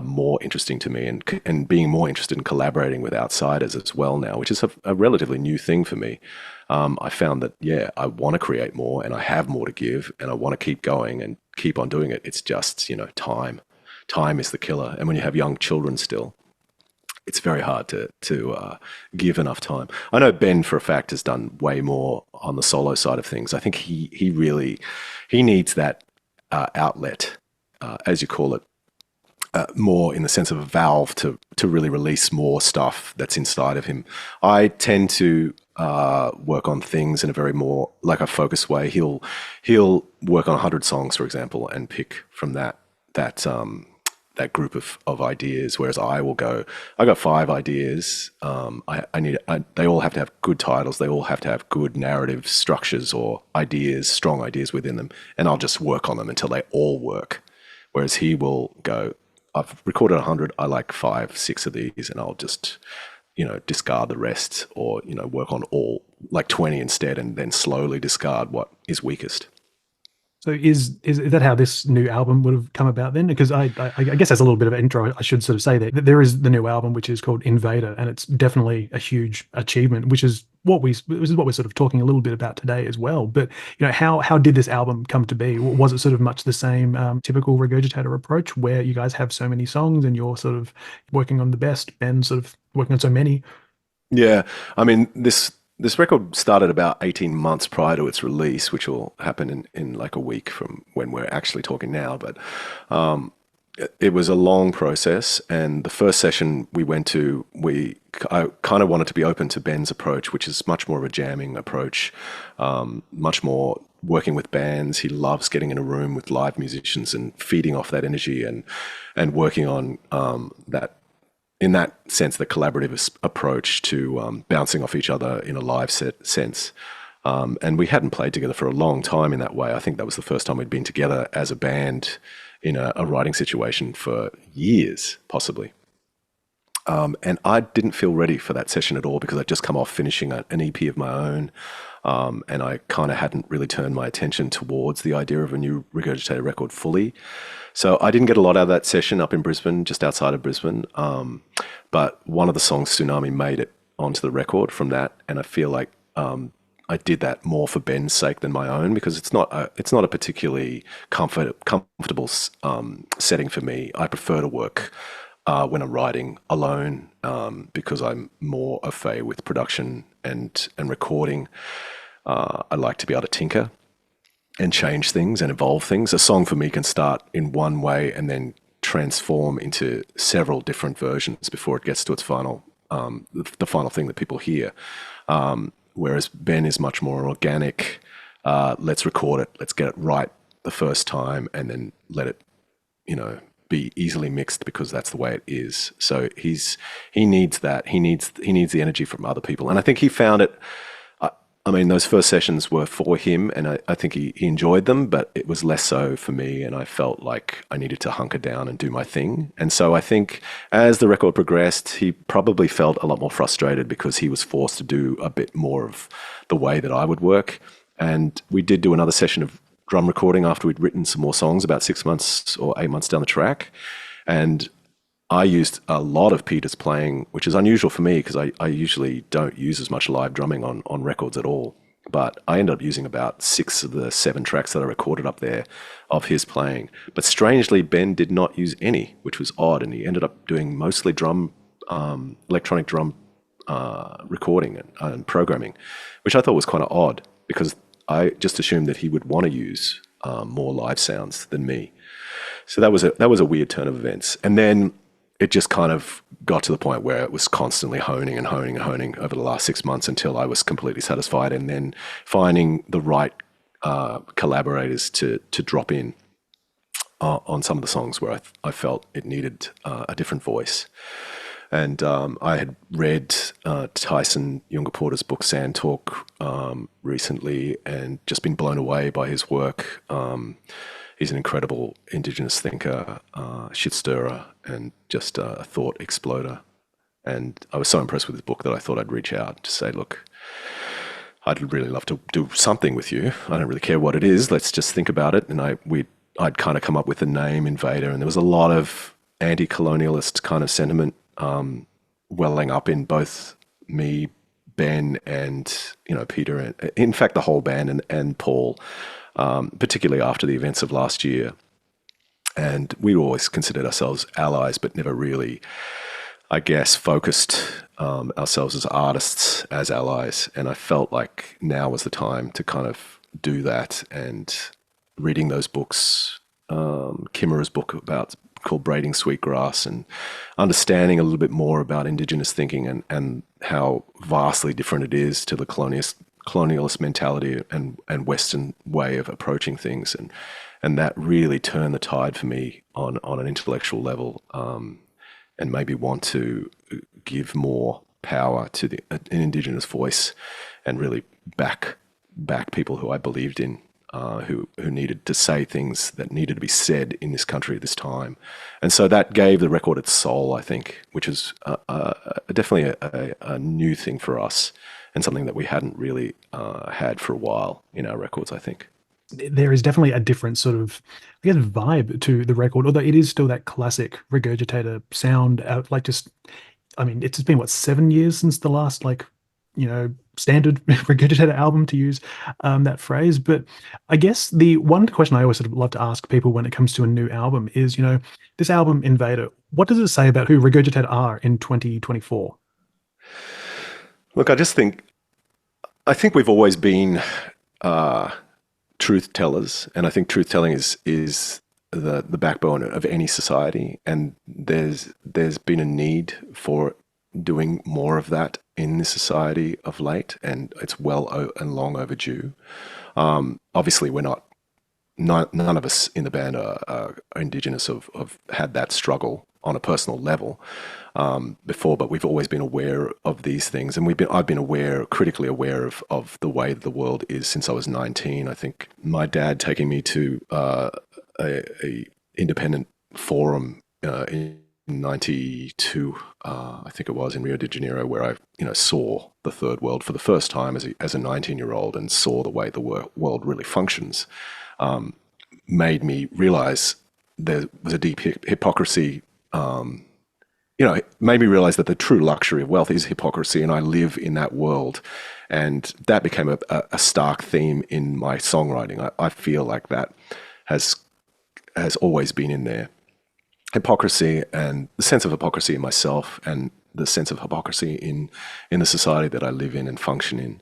more interesting to me, and being more interested in collaborating with outsiders as well now, which is a relatively new thing for me. I found that, I want to create more, and I have more to give, and I want to keep going and keep on doing it. It's just, time. Time is the killer. And when you have young children still, it's very hard to give enough time. I know Ben, for a fact, has done way more on the solo side of things. I think he needs that outlet, as you call it, more in the sense of a valve to really release more stuff that's inside of him. I tend to work on things in a very more like a focused way. He'll work on 100 songs, for example, and pick from that group of ideas, whereas I got 5 ideas. They all have to have good titles. They all have to have good narrative structures or strong ideas within them, and I'll just work on them until they all work. Whereas he will go, I've recorded 100, I like 5, 6 of these, and I'll just, discard the rest, or, work on all, like 20 instead, and then slowly discard what is weakest. So is that how this new album would have come about then? Because I guess as a little bit of an intro, I should sort of say that there is the new album, which is called Invader, and it's definitely a huge achievement, which is what we're sort of talking a little bit about today as well. But how did this album come to be? Was it sort of much the same typical Regurgitator approach, where you guys have so many songs and you're sort of working on the best, and sort of working on so many? Yeah, I mean This record started about 18 months prior to its release, which will happen in like a week from when we're actually talking now. But it was a long process, and the first session we went to, I kind of wanted to be open to Ben's approach, which is much more of a jamming approach, much more working with bands. He loves getting in a room with live musicians and feeding off that energy and working on that. In that sense, the collaborative approach to bouncing off each other in a live sense. And we hadn't played together for a long time in that way. I think that was the first time we'd been together as a band in a writing situation for years, possibly. And I didn't feel ready for that session at all, because I'd just come off finishing an EP of my own. And I kind of hadn't really turned my attention towards the idea of a new Regurgitator record fully. So I didn't get a lot out of that session up in Brisbane, just outside of Brisbane. But one of the songs, Tsunami, made it onto the record from that. And I feel like I did that more for Ben's sake than my own, because it's not a particularly comfortable setting for me. I prefer to work when I'm writing alone, because I'm more au fait with production and recording. I like to be able to tinker and change things and evolve things. A song for me can start in one way and then transform into several different versions before it gets to its final, the final thing that people hear. Whereas Ben is much more organic. Let's record it. Let's get it right the first time, and then let it, be easily mixed, because that's the way it is. So he needs that. He needs the energy from other people, and I think he found it. I mean, those first sessions were for him, and I think he enjoyed them, but it was less so for me, and I felt like I needed to hunker down and do my thing. And so I think as the record progressed, he probably felt a lot more frustrated, because he was forced to do a bit more of the way that I would work. And we did do another session of drum recording after we'd written some more songs about 6 months or 8 months down the track. And I used a lot of Peter's playing, which is unusual for me because I usually don't use as much live drumming on records at all. But I ended up using about 6 of the 7 tracks that I recorded up there of his playing. But strangely, Ben did not use any, which was odd. And he ended up doing mostly electronic drum recording and programming, which I thought was kind of odd because I just assumed that he would want to use more live sounds than me. So that was a weird turn of events. And then it just kind of got to the point where it was constantly honing and honing and honing over the last 6 months until I was completely satisfied, and then finding the right collaborators to drop in on some of the songs where I felt it needed a different voice. And I had read Tyson Yunkaporta's book Sand Talk recently and just been blown away by his work. He's an incredible Indigenous thinker, shit stirrer, and just a thought exploder. And I was so impressed with his book that I thought I'd reach out to say, look, I'd really love to do something with you. I don't really care what it is. Let's just think about it. And I'd kind of come up with the name Invader, and there was a lot of anti-colonialist kind of sentiment welling up in both me, Ben, and Peter, and in fact the whole band, and Paul. Particularly after the events of last year. And we always considered ourselves allies, but never really, I guess, focused ourselves as artists as allies. And I felt like now was the time to kind of do that. And reading those books, Kimura's book called Braiding Sweetgrass, and understanding a little bit more about Indigenous thinking and how vastly different it is to the colonialist mentality and Western way of approaching things, and that really turned the tide for me on an intellectual level, and maybe want to give more power to an Indigenous voice and really back people who I believed in, who needed to say things that needed to be said in this country at this time. And so that gave the record its soul, I think, which is definitely a new thing for us, and something that we hadn't really had for a while in our records, I think. There is definitely a different sort of, I guess, vibe to the record, although it is still that classic Regurgitator sound. It's been, 7 years since the last, standard Regurgitator album, to use that phrase. But I guess the one question I always sort of love to ask people when it comes to a new album is, this album, Invader, what does it say about who Regurgitator are in 2024? Look, I think we've always been truth tellers, and I think truth telling is the backbone of any society. And there's been a need for doing more of that in this society of late, and it's well and long overdue. Obviously, none of us in the band are Indigenous, have had that struggle on a personal level before, but we've always been aware of these things, and I've been critically aware of the way the world is since I was 19. I think my dad taking me to a independent forum in 92, I think it was, in Rio de Janeiro, where I saw the third world for the first time as a 19-year-old, and saw the way the world really functions, made me realize there was a deep hypocrisy. It made me realize that the true luxury of wealth is hypocrisy, and I live in that world. And that became a stark theme in my songwriting. I feel like that has always been in there. Hypocrisy, and the sense of hypocrisy in myself, and the sense of hypocrisy in the society that I live in and function in,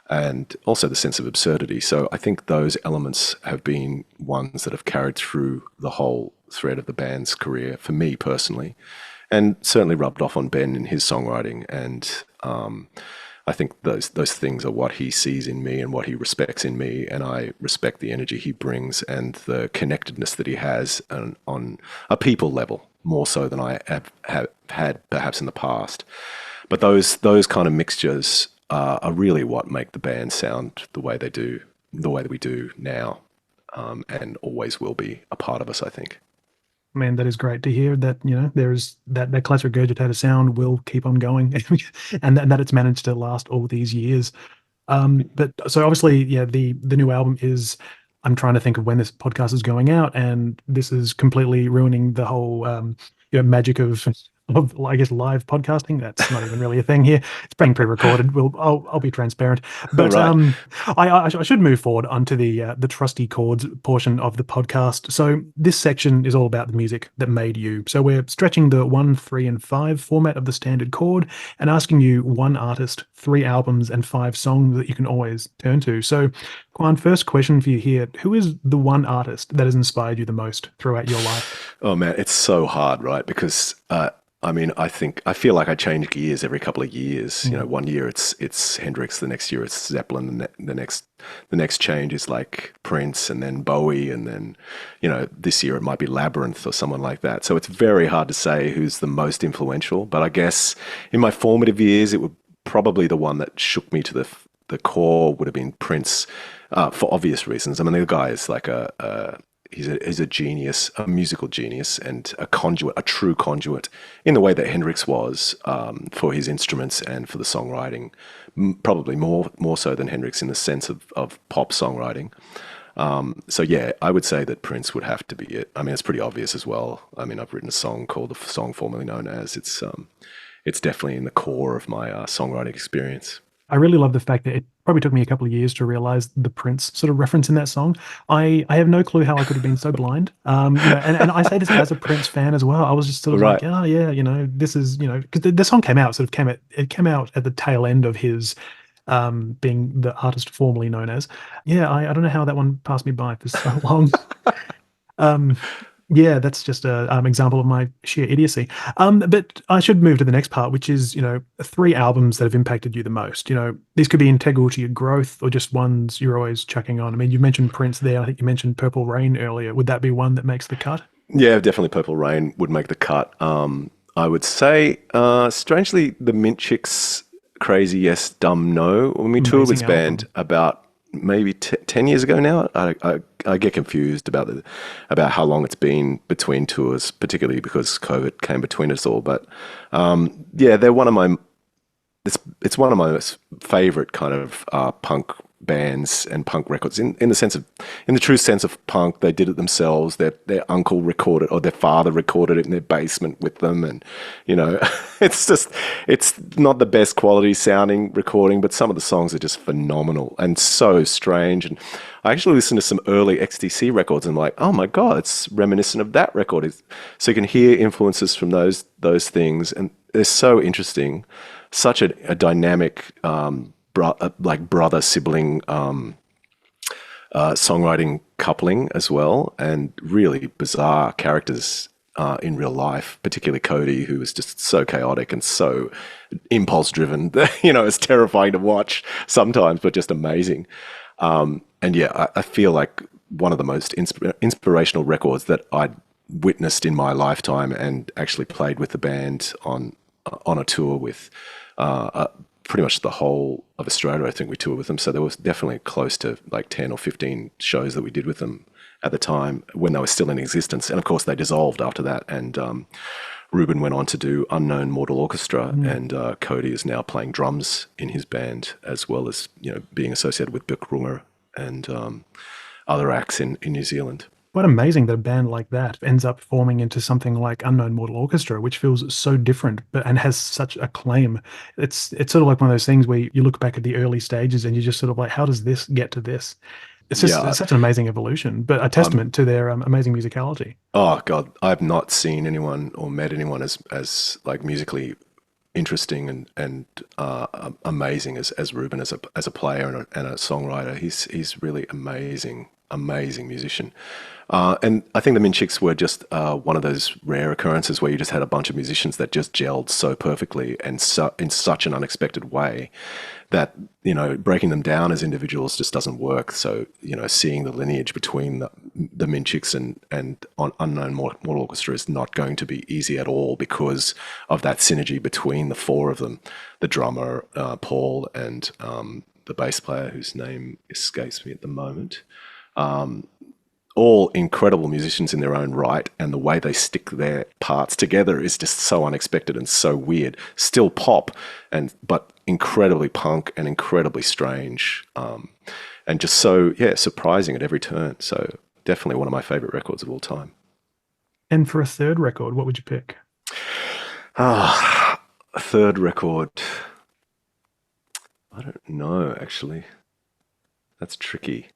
and also the sense of absurdity. So I think those elements have been ones that have carried through the whole thread of the band's career for me personally, and certainly rubbed off on Ben in his songwriting. And I think those things are what he sees in me and what he respects in me, and I respect the energy he brings and the connectedness that he has on a people level, more so than I have had perhaps in the past. But those kind of mixtures are really what make the band sound the way they do, the way that we do now, and always will be a part of us, I think. Man, that is great to hear that, there's that classic Regurgitator sound will keep on going and that it's managed to last all these years. But so obviously, yeah, the new album is I'm trying to think of when this podcast is going out, and this is completely ruining the whole magic of I guess live podcasting. That's not even really a thing here. It's being pre-recorded. I'll be transparent, but Right. I should move forward onto the trusty chords portion of the podcast. So this section is all about the music that made you. So we're stretching the 1, 3, and 5 format of the standard chord and asking you one artist, 3 albums, and 5 songs that you can always turn to. So, Quan, first question for you here: who is the one artist that has inspired you the most throughout your life? Oh man, it's so hard, right? Because I mean, I feel like I change gears every couple of years. You know, one year it's Hendrix, the next year it's Zeppelin, and the next change is like Prince, and then Bowie, and then this year it might be Labyrinth or someone like that. So it's very hard to say who's the most influential. But I guess in my formative years, it would probably the one that shook me to the core would have been Prince, for obvious reasons. I mean, the guy is like he's a genius, a musical genius, and a conduit, a true conduit, in the way that Hendrix was, for his instruments and for the songwriting. Probably more so than Hendrix in the sense of pop songwriting. So yeah, I would say that Prince would have to be it. I mean, it's pretty obvious as well. I mean, I've written a song called the song formerly known as. It's definitely in the core of my songwriting experience. I really love the fact that it probably took me a couple of years to realize the Prince sort of reference in that song. I have no clue how I could have been so blind. And I say this as a Prince fan as well. I was just sort of Right. like, oh yeah, this is, because the song came out, it came out at the tail end of his being the artist formerly known as. Yeah, I don't know how that one passed me by for so long. Yeah, that's just a example of my sheer idiocy. But I should move to the next part, which is, 3 albums that have impacted you the most. These could be integral to your growth or just ones you're always chucking on. I mean, you mentioned Prince there. I think you mentioned Purple Rain earlier. Would that be one that makes the cut? Yeah, definitely Purple Rain would make the cut. I would say, strangely, the Mint Chicks, Crazy Yes, Dumb No. When we toured with this Amazing band album. about maybe 10 years ago now, I get confused about how long it's been between tours, particularly because COVID came between us all. But yeah, they're one of my it's one of my most favorite kind of punk bands and punk records in the true sense of punk. They did it themselves. Their uncle recorded, or their father recorded it in their basement with them, and it's not the best quality sounding recording, but some of the songs are just phenomenal and so strange. And I actually listened to some early XTC records and I'm like, oh my god, it's reminiscent of that record. So you can hear influences from those things, and they're so interesting. Such a dynamic, brother sibling songwriting coupling as well, and really bizarre characters in real life, particularly Cody, who was just so chaotic and so impulse driven. It's terrifying to watch sometimes, but just amazing. And yeah, I feel like one of the most inspirational records that I'd witnessed in my lifetime, and actually played with the band on a tour with pretty much the whole of Australia. I think we toured with them. So there was definitely close to like 10 or 15 shows that we did with them at the time when they were still in existence. And of course they dissolved after that. And Ruben went on to do Unknown Mortal Orchestra, and Cody is now playing drums in his band, as well as, being associated with Björk and other acts in New Zealand. Quite amazing that a band like that ends up forming into something like Unknown Mortal Orchestra, which feels so different, and has such acclaim. It's sort of like one of those things where you look back at the early stages and you're just sort of like, how does this get to this? It's such an amazing evolution, but a testament to their amazing musicality. Oh God, I've not seen anyone or met anyone as like musically interesting and amazing as Ruben as a player and a songwriter. He's really amazing musician. And I think the Mint Chicks were just one of those rare occurrences where you just had a bunch of musicians that just gelled so perfectly and so in such an unexpected way that, breaking them down as individuals just doesn't work. So, seeing the lineage between the Mint Chicks and on Unknown Mortal Orchestra is not going to be easy at all, because of that synergy between the 4 of them, the drummer, Paul, and the bass player, whose name escapes me at the moment. All incredible musicians in their own right, and the way they stick their parts together is just so unexpected and so weird. Still pop, but incredibly punk and incredibly strange. and just so, yeah, surprising at every turn. So definitely one of my favorite records of all time. And for a third record, what would you pick? Ah, a third record. I don't know, actually. That's tricky.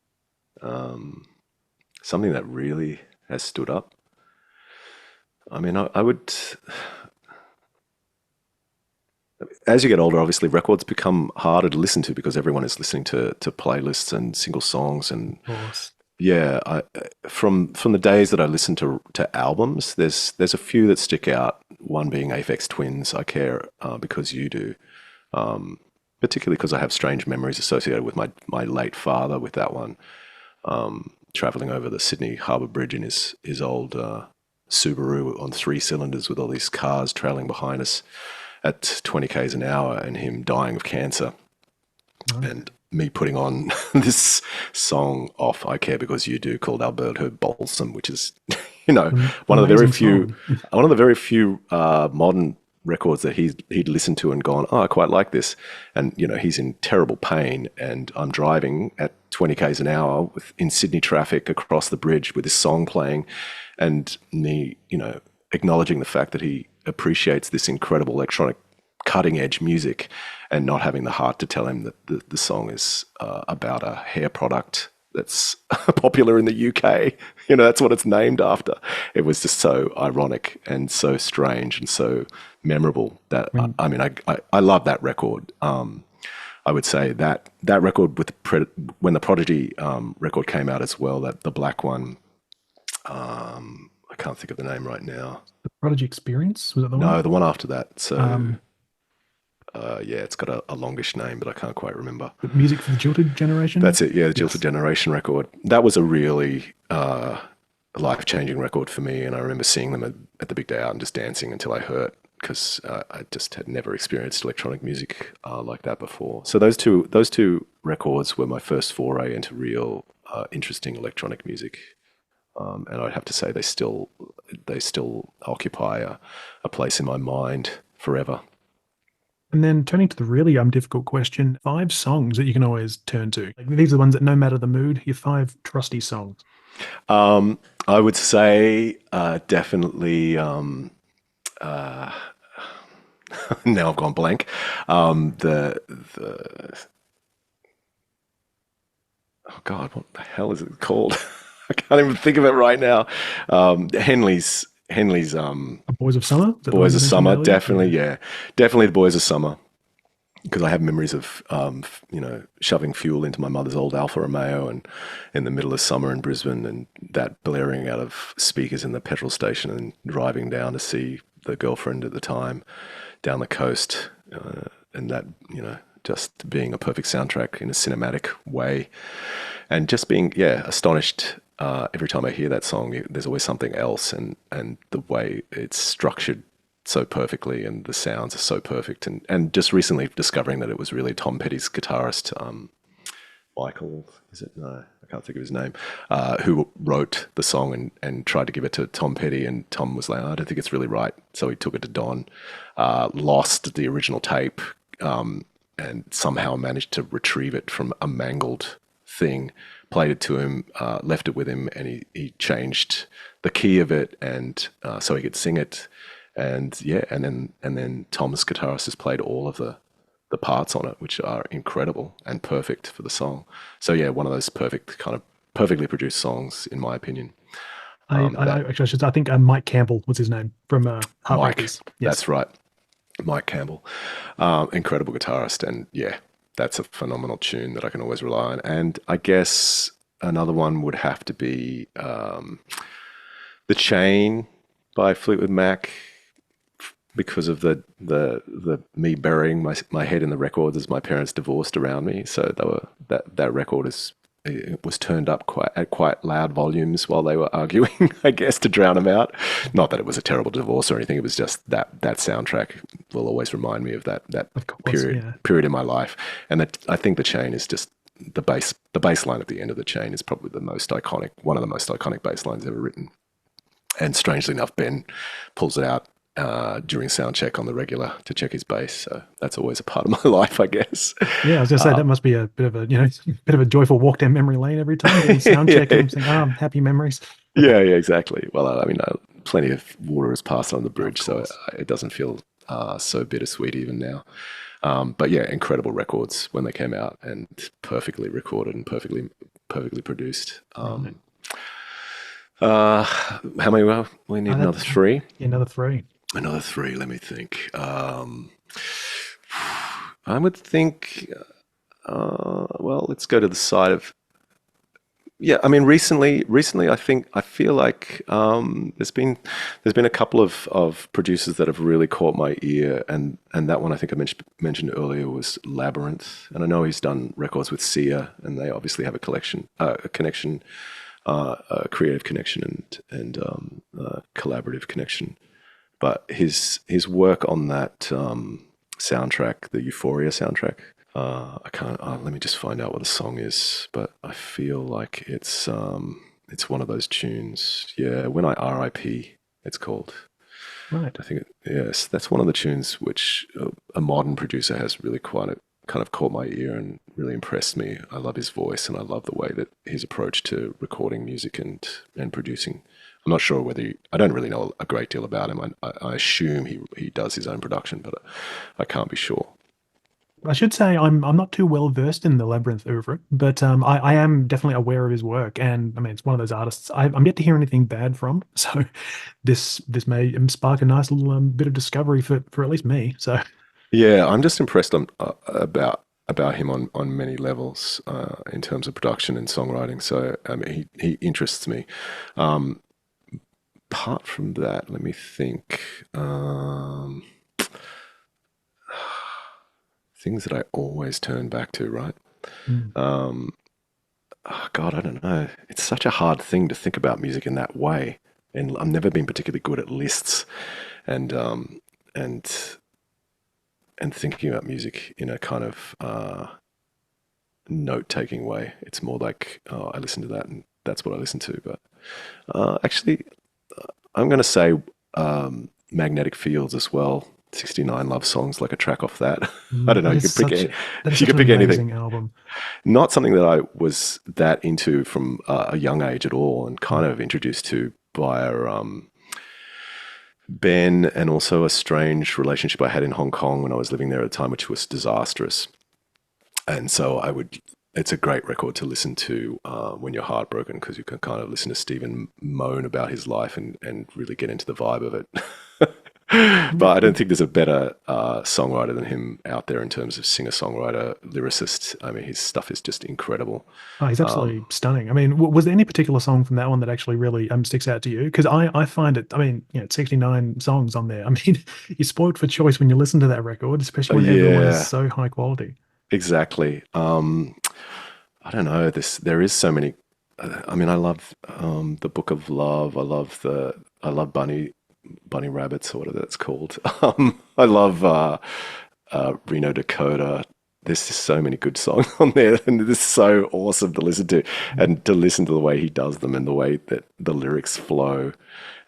Something that really has stood up. I mean, I would, as you get older, obviously records become harder to listen to because everyone is listening to playlists and single songs. And Of course. yeah, from the days that I listened to albums, there's a few that stick out. One being Aphex Twins, I Care Because You Do, particularly because I have strange memories associated with my late father with that one. Traveling over the Sydney Harbour Bridge in his old Subaru on 3 cylinders with all these cars trailing behind us at 20 k's an hour, and him dying of cancer, and me putting on this song off I Care Because You Do called Alberto Balsam, which is one of the very few modern records that he'd listened to and gone, oh, I quite like this. And he's in terrible pain, and I'm driving at 20 k's an hour in Sydney traffic across the bridge with this song playing, and me acknowledging the fact that he appreciates this incredible electronic cutting edge music, and not having the heart to tell him that the song is about a hair product that's popular in the UK. That's what it's named after. It was just so ironic and so strange and so memorable that I love that record. I would say that record when the Prodigy record came out as well, that the black one. I can't think of the name right now. The Prodigy Experience, was it the one? No, the one after that. So yeah, it's got a longish name, but I can't quite remember. The Music for the Jilted Generation? That's it, yeah, the Jilted Generation record. That was a really life-changing record for me, and I remember seeing them at the big day out and just dancing until I hurt, because I just had never experienced electronic music like that before. So those two records were my first foray into real interesting electronic music. And I'd have to say they still occupy a place in my mind forever. And then turning to the really difficult question, 5 songs that you can always turn to. Like, these are the ones that no matter the mood, your 5 trusty songs. I would say definitely. Now I've gone blank. The oh God, what the hell is it called? I can't even think of it right now. Henley's Boys of Summer? Boys of Summer, definitely, yeah. Definitely the Boys of Summer. Because I have memories of shoving fuel into my mother's old Alfa Romeo and in the middle of summer in Brisbane, and that blaring out of speakers in the petrol station, and driving down to see the girlfriend at the time down the coast, and that just being a perfect soundtrack in a cinematic way, and just being astonished. Every time I hear that song, there's always something else, and the way it's structured so perfectly, and the sounds are so perfect, and just recently discovering that it was really Tom Petty's guitarist, Michael, is it? No, I can't think of his name, who wrote the song and tried to give it to Tom Petty, and Tom was like, I don't think it's really right, so he took it to Don, lost the original tape, and somehow managed to retrieve it from a mangled thing, played it to him, left it with him, and he changed the key of it, and so he could sing it, and then Tom's guitarist has played all of the parts on it, which are incredible and perfect for the song. So yeah, one of those perfectly produced songs, in my opinion. I think Mike Campbell was his name from Heartbreakers. Mike, yes. That's right, Mike Campbell, incredible guitarist, and yeah. That's a phenomenal tune that I can always rely on. And I guess another one would have to be The Chain by Fleetwood Mac, because of the me burying my head in the records as my parents divorced around me. So that record it was turned up at quite loud volumes while they were arguing, I guess, to drown them out. Not that it was a terrible divorce or anything. It was just that soundtrack will always remind me of that period in my life. And I think The Chain is just the bass line at the end of The Chain is probably one of the most iconic bass lines ever written. And strangely enough, Ben pulls it out during sound check on the regular to check his bass. So that's always a part of my life, I guess. Yeah, I was gonna say that must be a bit of a bit of a joyful walk down memory lane every time getting sound check and I'm saying, happy memories. Yeah, exactly. Well, I mean, plenty of water has passed on the bridge, so it doesn't feel so bittersweet even now. But yeah, incredible records when they came out, and perfectly recorded and perfectly produced. How many? Well, we need another three. Yeah, another three. Another three. Let me think. I would think. Well, let's go to the side of. Yeah, I mean, recently, I feel like there's been a couple of producers that have really caught my ear, and that one I think I mentioned earlier was Labyrinth, and I know he's done records with Sia, and they obviously have a connection, a creative connection and collaborative connection, but his work on that soundtrack, the Euphoria soundtrack. I can't. Let me just find out what the song is. But I feel like it's one of those tunes. Yeah, When I R.I.P. It's called. Right. I think yes, that's one of the tunes which a modern producer has really kind of caught my ear and really impressed me. I love his voice and I love the way that his approach to recording music and producing. I'm not sure whether I don't really know a great deal about him. I assume he does his own production, but I can't be sure. I should say I'm not too well versed in the Labyrinth oeuvre, but I am definitely aware of his work, and I mean it's one of those artists I'm yet to hear anything bad from. So this may spark a nice little bit of discovery for at least me. So yeah, I'm just impressed about him on many levels in terms of production and songwriting. So I mean he interests me. Apart from that, let me think. Things that I always turn back to, right? Oh God, I don't know. It's such a hard thing to think about music in that way, and I've never been particularly good at lists, and thinking about music in a kind of note-taking way. It's more like, oh, I listen to that, and that's what I listen to. But actually, I'm going to say Magnetic Fields as well. 69 love songs, like a track off that. I don't know. You could pick anything. Album. Not something that I was that into from a young age at all, and kind of introduced to by Ben, and also a strange relationship I had in Hong Kong when I was living there at the time, which was disastrous. And so it's a great record to listen to when you're heartbroken, because you can kind of listen to Stephen moan about his life and really get into the vibe of it. But I don't think there's a better songwriter than him out there in terms of singer-songwriter, lyricist. I mean, his stuff is just incredible. Oh, he's absolutely stunning. I mean, was there any particular song from that one that actually really sticks out to you? Because I find it, I mean, 69 songs on there. I mean, you're spoiled for choice when you listen to that record, especially when everyone is so high quality. Exactly. I don't know. There is so many. I mean, I love the Book of Love. I love Bunny Rabbits, or whatever that's called. I love Reno, Dakota. There's just so many good songs on there, and it's so awesome to listen to, and to listen to the way he does them and the way that the lyrics flow.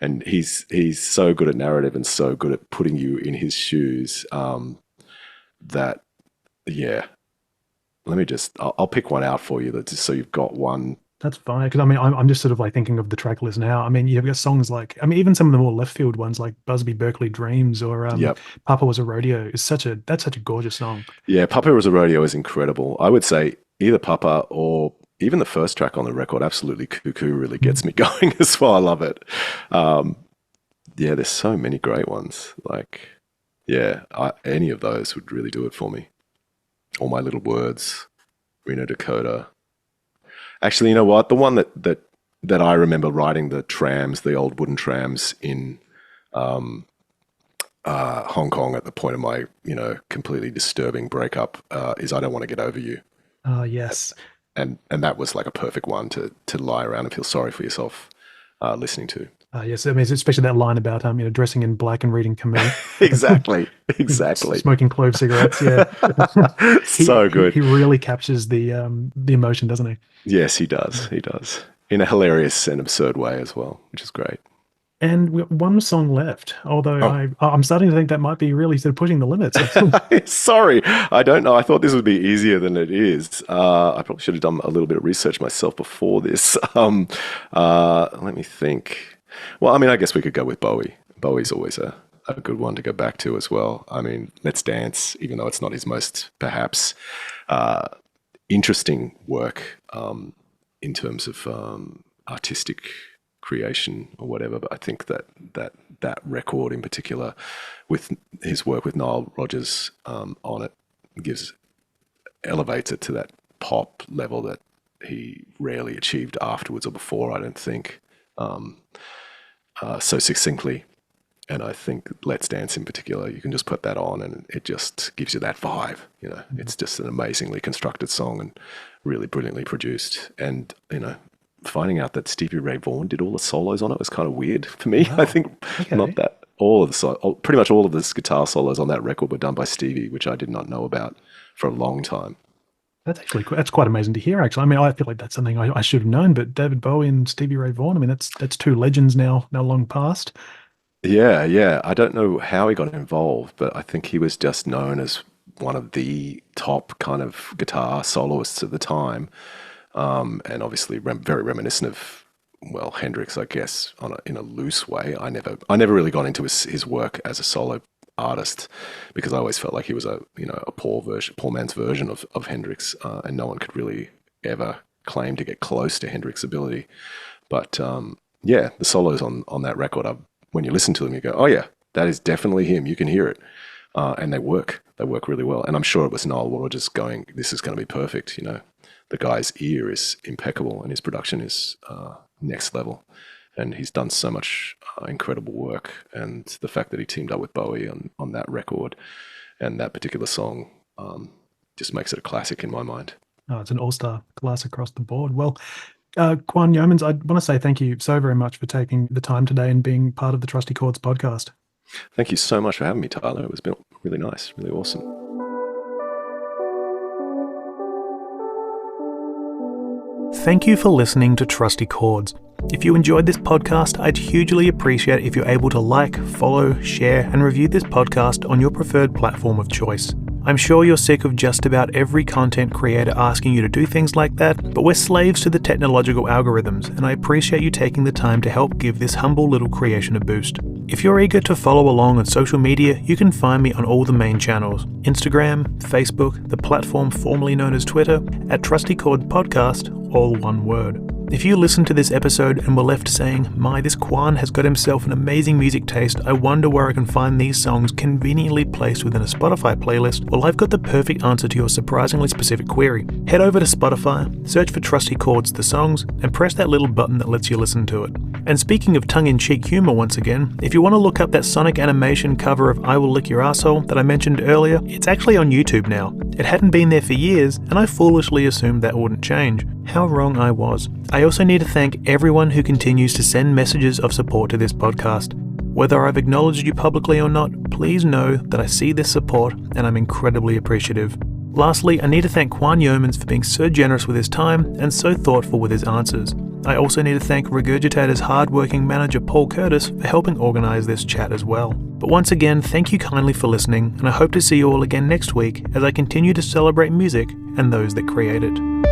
And he's so good at narrative and so good at putting you in his shoes. That yeah. I'll pick one out for you, just so you've got one. That's fine, because I mean, I'm just sort of like thinking of the track list now. I mean, you've got songs like, I mean, even some of the more left field ones like Busby Berkeley Dreams or Papa Was a Rodeo is such a gorgeous song. Yeah, Papa Was a Rodeo is incredible. I would say either Papa or even the first track on the record, Absolutely Cuckoo, really gets me going as well. I love it. Yeah, there's so many great ones. Like, yeah, any of those would really do it for me. All My Little Words, Reno, Dakota. Actually, you know what? The one that I remember riding the trams, the old wooden trams in Hong Kong at the point of my, completely disturbing breakup is I Don't Want to Get Over You. Oh, yes. And that was like a perfect one to lie around and feel sorry for yourself listening to. Yes, I mean, especially that line about dressing in black and reading Camus. Exactly. Smoking clove cigarettes. Yeah, so good. He really captures the emotion, doesn't he? Yes, he does. He does, in a hilarious and absurd way as well, which is great. And we got one song left, although Oh, I'm starting to think that might be really sort of pushing the limits. sorry. I don't know. I thought this would be easier than it is. I probably should have done a little bit of research myself before this. Let me think. Well, I mean, I guess we could go with Bowie. Bowie's always a good one to go back to as well. I mean, Let's Dance, even though it's not his most perhaps interesting work in terms of artistic creation or whatever, but I think that record in particular, with his work with Nile Rodgers on it, elevates it to that pop level that he rarely achieved afterwards or before, I don't think, so succinctly. And I think Let's Dance in particular, you can just put that on and it just gives you that vibe. It's just an amazingly constructed song and really brilliantly produced. And, finding out that Stevie Ray Vaughan did all the solos on it was kind of weird for me. Wow. I think not that pretty much all of the guitar solos on that record were done by Stevie, which I did not know about for a long time. That's quite amazing to hear, actually. I mean, I feel like that's something I should have known, but David Bowie and Stevie Ray Vaughan, I mean, that's two legends now long past. Yeah. I don't know how he got involved, but I think he was just known as one of the top kind of guitar soloists at the time. And obviously very reminiscent of, well, Hendrix, I guess, in a loose way. I never really got into his work as a solo artist because I always felt like he was a poor man's version of Hendrix, and no one could really ever claim to get close to Hendrix's ability. But the solos on that record, when you listen to them, you go, oh yeah, that is definitely him. You can hear it, and they work really well. And I'm sure it was Nile Rodgers going, this is going to be perfect. The guy's ear is impeccable and his production is next level. And he's done so much incredible work. And the fact that he teamed up with Bowie on that record and that particular song just makes it a classic in my mind. Oh, it's an all-star class across the board. Well, Quan Yeomans, I want to say thank you so very much for taking the time today and being part of the Trusty Chords podcast. Thank you so much for having me, Tyler. It was been really nice, really awesome. Thank you for listening to Trusty Chords. If you enjoyed this podcast, I'd hugely appreciate if you're able to like, follow, share, and review this podcast on your preferred platform of choice. I'm sure you're sick of just about every content creator asking you to do things like that, but we're slaves to the technological algorithms, and I appreciate you taking the time to help give this humble little creation a boost. If you're eager to follow along on social media, you can find me on all the main channels: Instagram, Facebook, the platform formerly known as Twitter, at Trusty Chords Podcast, all one word. If you listened to this episode and were left saying, this Quan has got himself an amazing music taste, I wonder where I can find these songs conveniently placed within a Spotify playlist, well, I've got the perfect answer to your surprisingly specific query. Head over to Spotify, search for Trusty Chords the songs, and press that little button that lets you listen to it. And speaking of tongue-in-cheek humour once again, if you want to look up that Sonic animation cover of I Will Lick Your Asshole that I mentioned earlier, it's actually on YouTube now. It hadn't been there for years, and I foolishly assumed that wouldn't change. How wrong I was. I also need to thank everyone who continues to send messages of support to this podcast. Whether I've acknowledged you publicly or not, please know that I see this support and I'm incredibly appreciative. Lastly, I need to thank Quan Yeomans for being so generous with his time and so thoughtful with his answers. I also need to thank Regurgitator's hard-working manager Paul Curtis for helping organise this chat as well. But once again, thank you kindly for listening, and I hope to see you all again next week as I continue to celebrate music and those that create it.